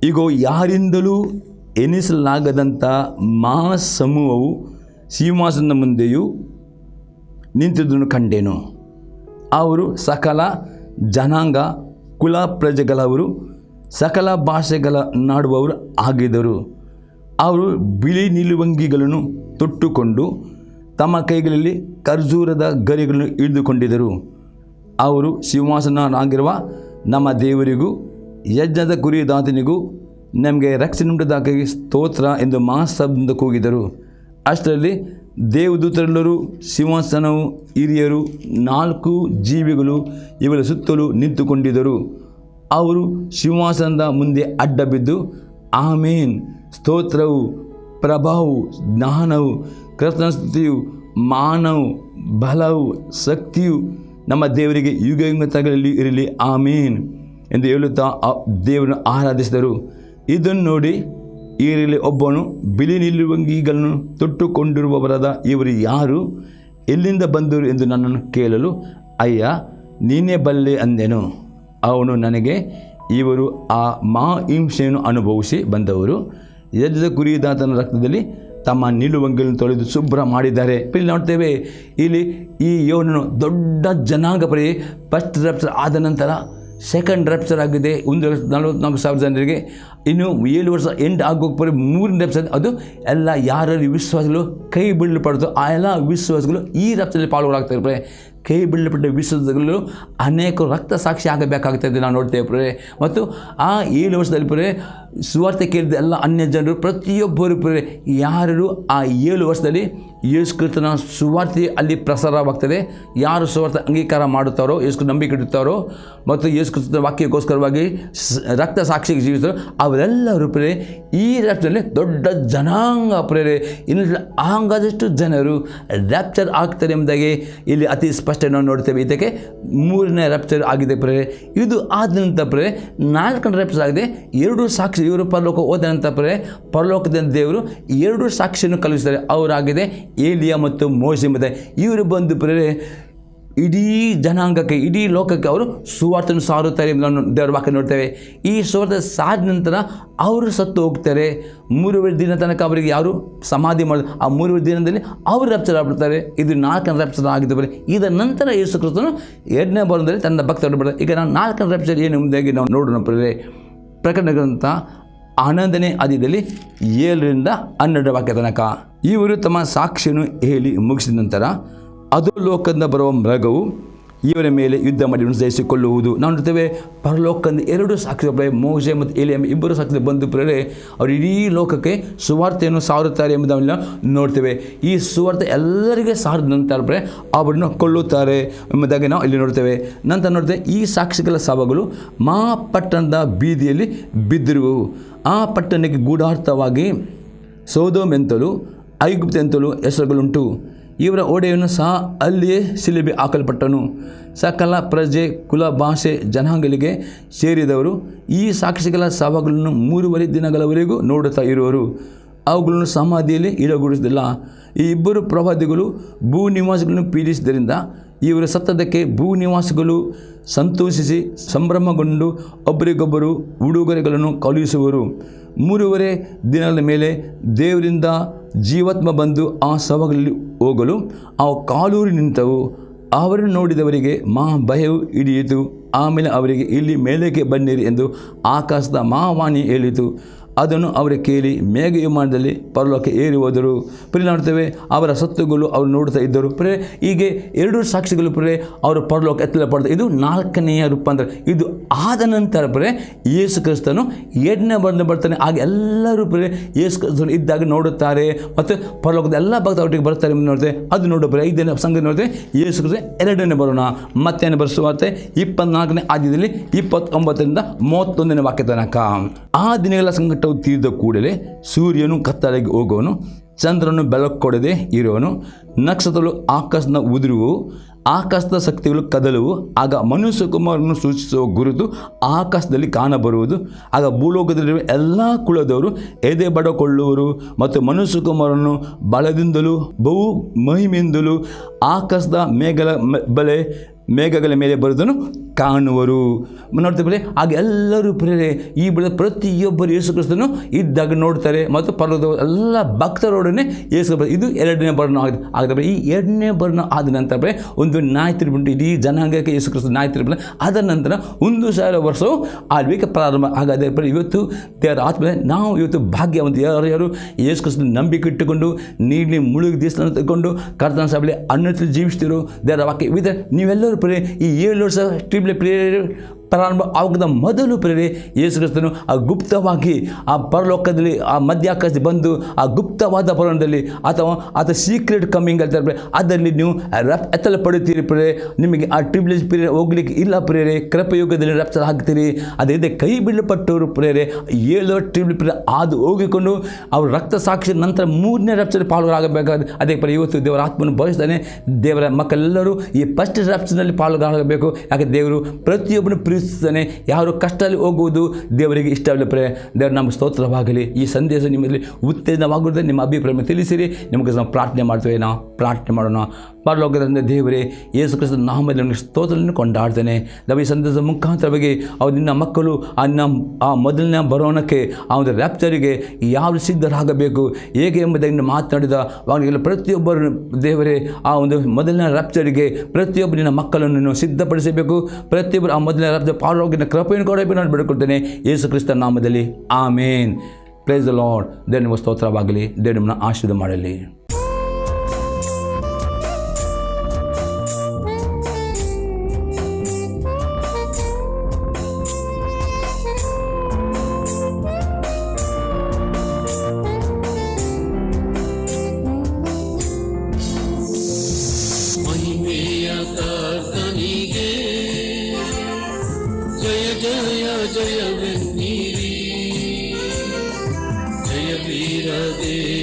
ಈಗ ಯಾರಿಂದಲೂ ಎನಿಸಲಾಗದಂಥ ಮಹಾಸಮೂಹವು ಸಿಂಹಾಸನದ ಮುಂದೆಯೂ ನಿಂತಿದ್ದನ್ನು ಕಂಡೆನು. ಅವರು ಸಕಲ ಜನಾಂಗ, ಕುಲ, ಪ್ರಜೆಗಳವರು, ಸಕಲ ಭಾಷೆಗಳ ನಾಡುವವರು ಆಗಿದ್ದರು. ಅವರು ಬಿಳಿ ನಿಲುವಂಗಿಗಳನ್ನು ತೊಟ್ಟುಕೊಂಡು ತಮ್ಮ ಕೈಗಳಲ್ಲಿ ಖರ್ಜೂರದ ಗರಿಗಳನ್ನು ಹಿಡಿದುಕೊಂಡಿದ್ದರು. ಅವರು ಸಿಂಹಾಸನನಾಗಿರುವ ನಮ್ಮ ದೇವರಿಗೂ ಯಜ್ಞದ ಕುರಿದಾತನಿಗೂ ನಮಗೆ ರಕ್ಷಣೆ ಉಂಟುದಾಗಿ ಸ್ತೋತ್ರ ಎಂದು ಮಹಾಶಬ್ದದಿಂದ ಕೂಗಿದರು. ಅಷ್ಟರಲ್ಲಿ ದೇವದೂತರೆಲ್ಲರೂ, ಸಿಂಹಾಸನವು, ಹಿರಿಯರು, 4 ಜೀವಿಗಳು ಇವರ ಸುತ್ತಲೂ ನಿಂತುಕೊಂಡಿದ್ದರು. ಅವರು ಸಿಂಹಾಸನದ ಮುಂದೆ ಅಡ್ಡ ಬಿದ್ದು, ಆಮೇನ್, ಸ್ತೋತ್ರವು, ಪ್ರಭಾವವು, ಜ್ಞಾನವು, ಕರ್ತನಸ್ತುತಿಯು, ಮಾನವು, ಬಲವು, ಶಕ್ತಿಯು ನಮ್ಮ ದೇವರಿಗೆ ಯುಗಯುಗಗಳಲ್ಲಿ ಇರಲಿ, ಆಮೇನ್ ಎಂದು ಹೇಳುತ್ತಾ ದೇವರನ್ನು ಆರಾಧಿಸಿದರು. ಇದನ್ನು ನೋಡಿ ಇವರಲ್ಲಿ ಒಬ್ಬನು ಬಿಳಿ ನಿಲುವಂಗಿಗಳನ್ನು ತೊಟ್ಟುಕೊಂಡಿರುವವರಾದ ಇವರು ಯಾರು, ಎಲ್ಲಿಂದ ಬಂದರು ಎಂದು ನನ್ನನ್ನು ಕೇಳಲು, ಅಯ್ಯ ನೀನೇ ಬಲ್ಲೆ ಅಂದೆನು. ಅವನು ನನಗೆ, ಇವರು ಆ ಹಿಂಸೆಯನ್ನು ಅನುಭವಿಸಿ ಬಂದವರು. ಯಜ್ಞದ ಕುರಿದಾತನ ರಕ್ತದಲ್ಲಿ ತಮ್ಮ ನಿಲುವಂಗಿಗಳನ್ನು ತೊಳೆದು ಶುಭ್ರ ಮಾಡಿದ್ದಾರೆ. ಇಲ್ಲಿ ನೋಡ್ತೇವೆ, ಇಲ್ಲಿ ಈ ಯೋನನು ದೊಡ್ಡ ಜನಾಂಗ ಪರಿ ಫಸ್ಟ್ ರ್ಯಾಪ್ಚರ್ ಆದ ನಂತರ ಸೆಕೆಂಡ್ ರ್ಯಾಪ್ಚರ್ ಆಗಿದೆ 1,44,000 ಜನರಿಗೆ. ಇನ್ನು 7 ವರ್ಷ ಎಂಡ್ ಆಗೋಗ್ಬರಿ 3ನೇ ರ್ಯಾಪ್ಚರ್. ಅದು ಎಲ್ಲ ಯಾರಲ್ಲಿ ವಿಶ್ವಾಸಗಳು ಕೈ ಬಿಡಲ್ಪಡ್ತೋ ಆ ಎಲ್ಲ ವಿಶ್ವಾಸಗಳು ಈ ರ್ಯಾಪ್ಚರ್ನಲ್ಲಿ ಪಾಲ್ಗೊಳ್ಳಾಗ್ತಾ ಇರ್ತಾರೆ. ಕೈ ಬಿಡಲ್ಪಟ್ಟ ವಿಶ್ವಾಸಗಳು ಅನೇಕ ರಕ್ತ ಸಾಕ್ಷಿ ಆಗಬೇಕಾಗ್ತದೆ ನಾವು ನೋಡ್ತೇವೆ. ಮತ್ತು ಆ 7 ವರ್ಷದಲ್ಲಿ ಸುವಾರ್ತೆ ಕೇಳಿದ ಎಲ್ಲ ಅನ್ಯ ಜನರು ಪ್ರತಿಯೊಬ್ಬರು ಯಾರು ಆ 7 ವರ್ಷದಲ್ಲಿ ಯೇಸು ಕ್ರಿಸ್ತನ ಸುವಾರ್ತೆ ಅಲ್ಲಿ ಪ್ರಸಾರವಾಗ್ತದೆ. ಯಾರು ಸುವಾರ್ತೆ ಅಂಗೀಕಾರ ಮಾಡುತ್ತಾರೋ, ಯೇಸು ನಂಬಿಕೆ ಇಡುತ್ತಾರೋ ಮತ್ತು ಯೇಸು ಕ್ರಿಸ್ತನ ವಾಕ್ಯಕ್ಕೋಸ್ಕರವಾಗಿ ರಕ್ತ ಸಾಕ್ಷಿಗೆ ಜೀವಿಸ್ತಾರೋ ಅವರೆಲ್ಲರೂ ಈ ರ್ಯಾಪ್ಚರ್ನಲ್ಲಿ ದೊಡ್ಡ ಜನಾಂಗ ಇನ್ನು ಆಂಗದಷ್ಟು ಜನರು ರ್ಯಾಪ್ಚರ್ ಆಗ್ತಾರೆ ಎಂಬುದಾಗಿ ಇಲ್ಲಿ ಅತಿ ಸ್ಪಷ್ಟ ನಾವು ನೋಡ್ತೇವೆ. ಇದಕ್ಕೆ 3ನೇ ರ್ಯಾಪ್ಚರ್ ಆಗಿದೆ ಇದು ಆದ ನಂತರ 4ನೇ ರ್ಯಾಪ್ಚರ್ ಆಗಿದೆ. 2 ಸಾಕ್ಷಿ ಇವರು ಪರಲೋಕ ಹೋದ ನಂತರ ಪರಲೋಕದಿಂದ ದೇವರು 2 ಸಾಕ್ಷಿಯನ್ನು ಕಳುಹಿಸ್ತಾರೆ. ಅವರಾಗಿದೆ ಏಲಿಯ ಮತ್ತು ಮೋಶೆ ಎಂಬುದಾಗಿ. ಇವರು ಬಂದು ಇಡೀ ಜನಾಂಗಕ್ಕೆ, ಇಡೀ ಲೋಕಕ್ಕೆ ಅವರು ಸುವಾರ್ತೆಯನ್ನು ಸಾರುತ್ತಾರೆ ನಾವು ದೇವರ ವಾಕ್ಯ ನೋಡ್ತೇವೆ. ಈ ಸುವಾರ್ತೆ ಸಾದ ನಂತರ ಅವರು ಸತ್ತು ಹೋಗ್ತಾರೆ. 3 ದಿನ ತನಕ ಅವರಿಗೆ ಯಾರು ಸಮಾಧಿ ಮಾಡೋದು, ಆ 3 ದಿನದಲ್ಲಿ ಅವರು ರ್ಯಾಪ್ಚರ್ ಆಗ್ಬಿಡ್ತಾರೆ. ಇದು 4ನೇ ರ್ಯಾಪ್ಚರ್ ಆಗಿದ್ದು ಇದರ ನಂತರ ಯೇಸು ಕ್ರಿಸ್ತನು 2ನೇ ಬರೋದಲ್ಲಿ ತನ್ನ ಭಕ್ತರು ಬರ್ತಾರೆ. ಈಗ ನಾವು 4ನೇ ರ್ಯಾಪ್ಚರ್ ಏನು ಎಂಬುದಾಗಿ ನಾವು ನೋಡೋಣ. ಪ್ರಕಟಣೆ ಗ್ರಂಥ 11ನೇ ಅಧ್ಯಾಯದಲ್ಲಿ 7-12 ವಾಕ್ಯ ತನಕ ಇವರು ತಮ್ಮ ಸಾಕ್ಷಿಯನ್ನು ಹೇಳಿ ಮುಗಿಸಿದ ನಂತರ ಅದು ಲೋಕದಿಂದ ಬರುವ ಮೃಗವು ಇವರ ಮೇಲೆ ಯುದ್ಧ ಮಾಡಿ ಜಯಿಸಿಕೊಳ್ಳುವುದು. ನಾವು ನೋಡ್ತೇವೆ ಪರಲೋಕದಿಂದ 2 ಸಾಕ್ಷಿ, ಮೋಶೆ ಮತ್ತು ಏಲಿಯ 2 ಸಾಕ್ಷಿ ಬಂದು ಅವರು ಇಡೀ ಲೋಕಕ್ಕೆ ಸುವಾರ್ತೆಯನ್ನು ಸಾರುತ್ತಾರೆ ಎಂಬುದನ್ನು ನೋಡ್ತೇವೆ. ಈ ಸುವಾರ್ತೆ ಎಲ್ಲರಿಗೆ ಸಾರಿದ ನಂತರ ಅವರನ್ನು ಕೊಳ್ಳುತ್ತಾರೆ ಎಂಬುದಾಗಿ ನಾವು ಇಲ್ಲಿ ನೋಡ್ತೇವೆ. ನಂತರ ನೋಡ್ತೇವೆ ಈ ಸಾಕ್ಷಿಗಳ ಶವಗಳು ಮಹಾಪಟ್ಟಣದ ಬೀದಿಯಲ್ಲಿ ಬಿದ್ದಿರುವವು. ಆ ಪಟ್ಟಣಕ್ಕೆ ಗೂಢಾರ್ಥವಾಗಿ ಸೋದೋಮ್ ಎಂತಲೂ ಐಗುಪ್ತ ಎಂತಲೂ ಹೆಸರುಗಳುಂಟು. ಇವರ ಒಡೆಯನು ಸಹ ಅಲ್ಲಿಯೇ ಶಿಲುಬೆ ಹಾಕಲ್ಪಟ್ಟನು. ಸಕಲ ಪ್ರಜೆ, ಕುಲ, ಭಾಷೆ, ಜನಾಂಗಗಳಿಗೆ ಸೇರಿದವರು ಈ ಸಾಕ್ಷಿಗಳ ಶವಗಳನ್ನು 3 ದಿನಗಳವರೆಗೂ ನೋಡುತ್ತಾ ಇರುವರು. ಅವುಗಳನ್ನು ಸಮಾಧಿಯಲ್ಲಿ ಇಡಗೂಡಿಸಿಲ್ಲ. ಈ ಇಬ್ಬರು ಪ್ರವಾದಿಗಳು ಭೂ ನಿವಾಸಿಗಳನ್ನು ಪೀಡಿಸಿದ್ದರಿಂದ ಇವರ ಸತ್ತದಕ್ಕೆ ಭೂ ನಿವಾಸಿಗಳು ಸಂತೋಷಿಸಿ ಸಂಭ್ರಮಗೊಂಡು ಒಬ್ಬರಿಗೊಬ್ಬರು ಉಡುಗೊರೆಗಳನ್ನು ಕಳುಹಿಸುವರು. 3 ದಿನಗಳ ಮೇಲೆ ದೇವರಿಂದ ಜೀವಾತ್ಮ ಬಂದು ಆ ಶವಗಳಲ್ಲಿ ಹೋಗಲು ಅವು ಕಾಲೂರಿ ನಿಂತವು. ಅವರನ್ನು ನೋಡಿದವರಿಗೆ ಭಯವು ಹಿಡಿಯಿತು. ಆಮೇಲೆ ಅವರಿಗೆ, ಇಲ್ಲಿ ಮೇಲಕ್ಕೆ ಬನ್ನಿರಿ ಎಂದು ಆಕಾಶದ ಮಹಾವಾಣಿ ಹೇಳಿತು. ಅದನ್ನು ಅವರು ಕೇಳಿ ಮೇಘ ವಿಮಾನದಲ್ಲಿ ಪರಲೋಕಕ್ಕೆ ಏರಿ ಹೋದರು. ನೋಡ್ತೇವೆ, ಅವರ ಸತ್ತುಗಳು ಅವರು ನೋಡ್ತಾ ಇದ್ದರು. ಹೀಗೆ 2 ಸಾಕ್ಷಿಗಳು ಅವರು ಪರಲೋಕ ಎತ್ತಲ್ಪಡ್ತಾರೆ. ಇದು 4ನೆಯ ರೂಪಾಂತರ. ಇದು ಆದ ನಂತರ ಯೇಸು ಕ್ರಿಸ್ತನು 2ನೇ ಬರ್ತಾನೆ. ಹಾಗೆ ಎಲ್ಲರೂ ಯೇಸು ಕ್ರಿಸ್ತನು ಇದ್ದಾಗ ನೋಡುತ್ತಾರೆ ಮತ್ತು ಪರಲೋಕದ ಎಲ್ಲ ಭಕ್ತ ಒಟ್ಟಿಗೆ ಬರ್ತಾರೆ ಎಂದು ನೋಡ್ತೇವೆ. ಅದು ನೋಡೋ 5ನೇ ಸಂಗತಿ ನೋಡ್ತೇವೆ. ಯೇಸು ಕ್ರಿಸ್ತ 2ನೇ ಬರೋಣ. ಮತ್ತೇನು ಬರೆಸುವಾರ್ತೆ 24ನೇ ಅಧ್ಯಾಯದಲ್ಲಿ 29ರಿಂದ 31ನೇ ವಾಕ್ಯ ತನಕ. ಆ ದಿನಗಳ ಸಂಕಟವು ತೀರಿದ ಕೂಡಲೇ ಸೂರ್ಯನು ಕತ್ತಲೆಗೆ ಹೋಗುವನು, ಚಂದ್ರನು ಬೆಳಕು ಕೊಡದೆ ಇರುವನು, ನಕ್ಷತ್ರಗಳು ಆಕಾಶದ ಉದುರುವು, ಆಕಾಶದ ಶಕ್ತಿಗಳು ಕದಲುವು. ಆಗ ಮನುಷ್ಯಕುಮಾರನು ಸೂಚಿಸುವ ಗುರುತು ಆಕಾಶದಲ್ಲಿ ಕಾಣಬರುವುದು. ಆಗ ಭೂಲೋಕದಲ್ಲಿರುವ ಎಲ್ಲ ಕುಲದವರು ಎದೆ ಬಡಕೊಳ್ಳುವರು ಮತ್ತು ಮನುಷ್ಯಕುಮಾರನು ಬಲದಿಂದಲೂ ಬಹು ಮಹಿಮೆಯಿಂದಲೂ ಆಕಾಶದ ಮೇಘಗಳ ಮೇಲೆ ಬರುವುದನ್ನು ಕಾಣುವರು. ನೋಡ್ತೇವೆ. ಹಾಗೆ ಎಲ್ಲರೂ ಈ ಪ್ರತಿಯೊಬ್ಬರು ಯೇಸು ಕ್ರಿಸ್ತನು ಇದ್ದಾಗ ನೋಡ್ತಾರೆ ಮತ್ತು ಪರಲೋಕದ ಎಲ್ಲ ಭಕ್ತರೊಡನೆ ಯೇಸು. ಇದು 2ನೇ ಬರಣ ಆಗಿದೆ. ಈ 2ನೇ ಬರಣ ಆದ ನಂತರ ಒಂದು ನ್ಯಾಯ ತೀರ್ಪು, ಇಡೀ ಜನಾಂಗಕ್ಕೆ ಯೇಸು ಕ್ರಿಸ್ತ ನ್ಯಾಯ ತೀರ್ಪು. ಅದರ ನಂತರ 1000 ವರ್ಷವು ಆಳ್ವಿಕೆ ಪ್ರಾರಂಭ ಆಗಿದೆ. ಇವತ್ತು ದೇವರ ಆತ್ಮ, ನಾವು ಇವತ್ತು ಭಾಗ್ಯವಂತ. ಯಾರು ಯೇಸು ಕ್ರಿಸ್ತನ ನಂಬಿಕೆ ಇಟ್ಟುಕೊಂಡು ನೀರಿನ ಮುಳುಗಿ ದೇಶವನ್ನು ತೆಗೆದುಕೊಂಡು ಕರ್ತನ ಸಭೆಯಲ್ಲಿ ಅನ್ನದಲ್ಲಿ ಜೀವಿಸ್ತಿರೋ ದೇವರ ವಾಕ್ಯ ಇದೆ. ನೀವೆಲ್ಲರೂ ಈ 7 ವರ್ಷ ಪ್ರಾರಂಭ ಆಗದ ಮೊದಲು ಯೇಸು ಕ್ರಿಸ್ತನು ಆ ಗುಪ್ತವಾಗಿ ಆ ಪರಲೋಕದಲ್ಲಿ ಆ ಮಧ್ಯಾಕಾಶದಲ್ಲಿ ಬಂದು ಆ ಗುಪ್ತವಾದ ಪರಲೋಕದಲ್ಲಿ ಅಥವಾ ಸೀಕ್ರೆಟ್ ಕಮ್ಮಿಂಗ್ ಅಂತಾರೆ, ಅದರಲ್ಲಿ ನೀವು ಎತ್ತಲು ಪಡುತ್ತೀರಿ. ನಿಮಗೆ ಆ ಟ್ರಿಬ್ಲೇಜ್ ಪೀರಿಯಡ್ ಹೋಗ್ಲಿಕ್ಕೆ ಇಲ್ಲ ಕೃಪಯುಗದಲ್ಲಿ ರಪ್ಚರ್ ಆಗ್ತೀರಿ. ಅದೇ ಕೈ ಬಿಡಲ್ಪಟ್ಟವರು 7 ಟ್ರಿಬ್ಲೇಜ್ ಪೀರಿಯಡ್ ಅದು ಹೋಗಿಕೊಂಡು ಅವರು ರಕ್ತ ಸಾಕ್ಷಿ ನಂತರ 3ನೇ ರಪ್ಚರ್ ಪಾಲ್ಗೊಳ್ಳಬೇಕಾದ್ರೆ ಅದೇ ಇವತ್ತು ದೇವರ ಆತ್ಮನು ಬಯಸ್ತಾನೆ. ದೇವರ ಮಕ್ಕಳೆಲ್ಲರೂ ಈ ಫಸ್ಟ್ ರಪ್ಚರ್ನಲ್ಲಿ ಪಾಲ್ಗೊಳ್ಳಬೇಕು. ಯಾಕೆ ದೇವರು ಪ್ರತಿಯೊಬ್ಬನು ಪ್ರೀತಿಸ್ತಾನೆ. ಯಾರು ಕಷ್ಟದಲ್ಲಿ ಹೋಗುವುದು ದೇವರಿಗೆ ಇಷ್ಟವಿಲ್ಲ. ದೇವರು ನಮ್ಮ ಸ್ತೋತ್ರವಾಗಲಿ. ಈ ಸಂದೇಶ ನಿಮ್ಮಲ್ಲಿ ಉತ್ತೇಜನವಾಗುತ್ತದೆ. ನಿಮ್ಮ ಅಭಿಪ್ರಾಯ ತಿಳಿಸಿರಿ. ನಿಮಗೆ ನಾವು ಪ್ರಾರ್ಥನೆ ಮಾಡ್ತೇವೆ. ನಾವು ಪ್ರಾರ್ಥನೆ ಮಾಡೋಣ. ಪರಲೋಕದ ದೇವರೇ, ಯೇಸು ಕ್ರಿಸ್ತನ ನಾಮದಲ್ಲಿ ನನಗೆ ಸ್ತೋತ್ರವನ್ನು ಕೊಂಡಾಡ್ತೇನೆ. ನಾವು ಈ ಸಂದೇಶದ ಮುಖಾಂತರವಾಗಿ ಅವ್ರು ನಿನ್ನ ಮಕ್ಕಳು ಆ ಮೊದಲನೇ ಬರೋಣಕ್ಕೆ ಆ ಒಂದು ರ್ಯಾಪ್ಚರಿಗೆ ಯಾವ ಸಿದ್ಧರಾಗಬೇಕು ಹೇಗೆ ಎಂಬುದನ್ನು ಮಾತನಾಡಿದ ಅವನಿಗೆಲ್ಲ ಪ್ರತಿಯೊಬ್ಬರು ದೇವರೇ ಆ ಒಂದು ಮೊದಲನೇ ರ್ಯಾಪ್ಚರಿಗೆ ಪ್ರತಿಯೊಬ್ಬರು ನಿನ್ನ ಮಕ್ಕಳನ್ನು ಸಿದ್ಧಪಡಿಸಬೇಕು. ಪ್ರತಿಯೊಬ್ಬರು ಆ ಮೊದಲನೇ ರ್ಯಾಪ್ಚರ್ ಪಾಲ್ಗೊಳ್ಳುವ ಕೃಪೆಯನ್ನು ಕೊಡಬೇಕು ನಾನು ಬೇಡಿಕೊಳ್ತೇನೆ ಯೇಸು ಕ್ರಿಸ್ತನ ನಾಮದಲ್ಲಿ. ಆಮೇನ್. Praise the lord. ದೇವರು ನಿಮ್ಮ ಸ್ತೋತ್ರವಾಗಲಿ. ದೇವರು ನಿಮ್ಮನ್ನು ಆಶೀರ್ವಾದ ಮಾಡಲಿ. ಜಯ ಜಯ ಜಯ ವೀರ ದೇವ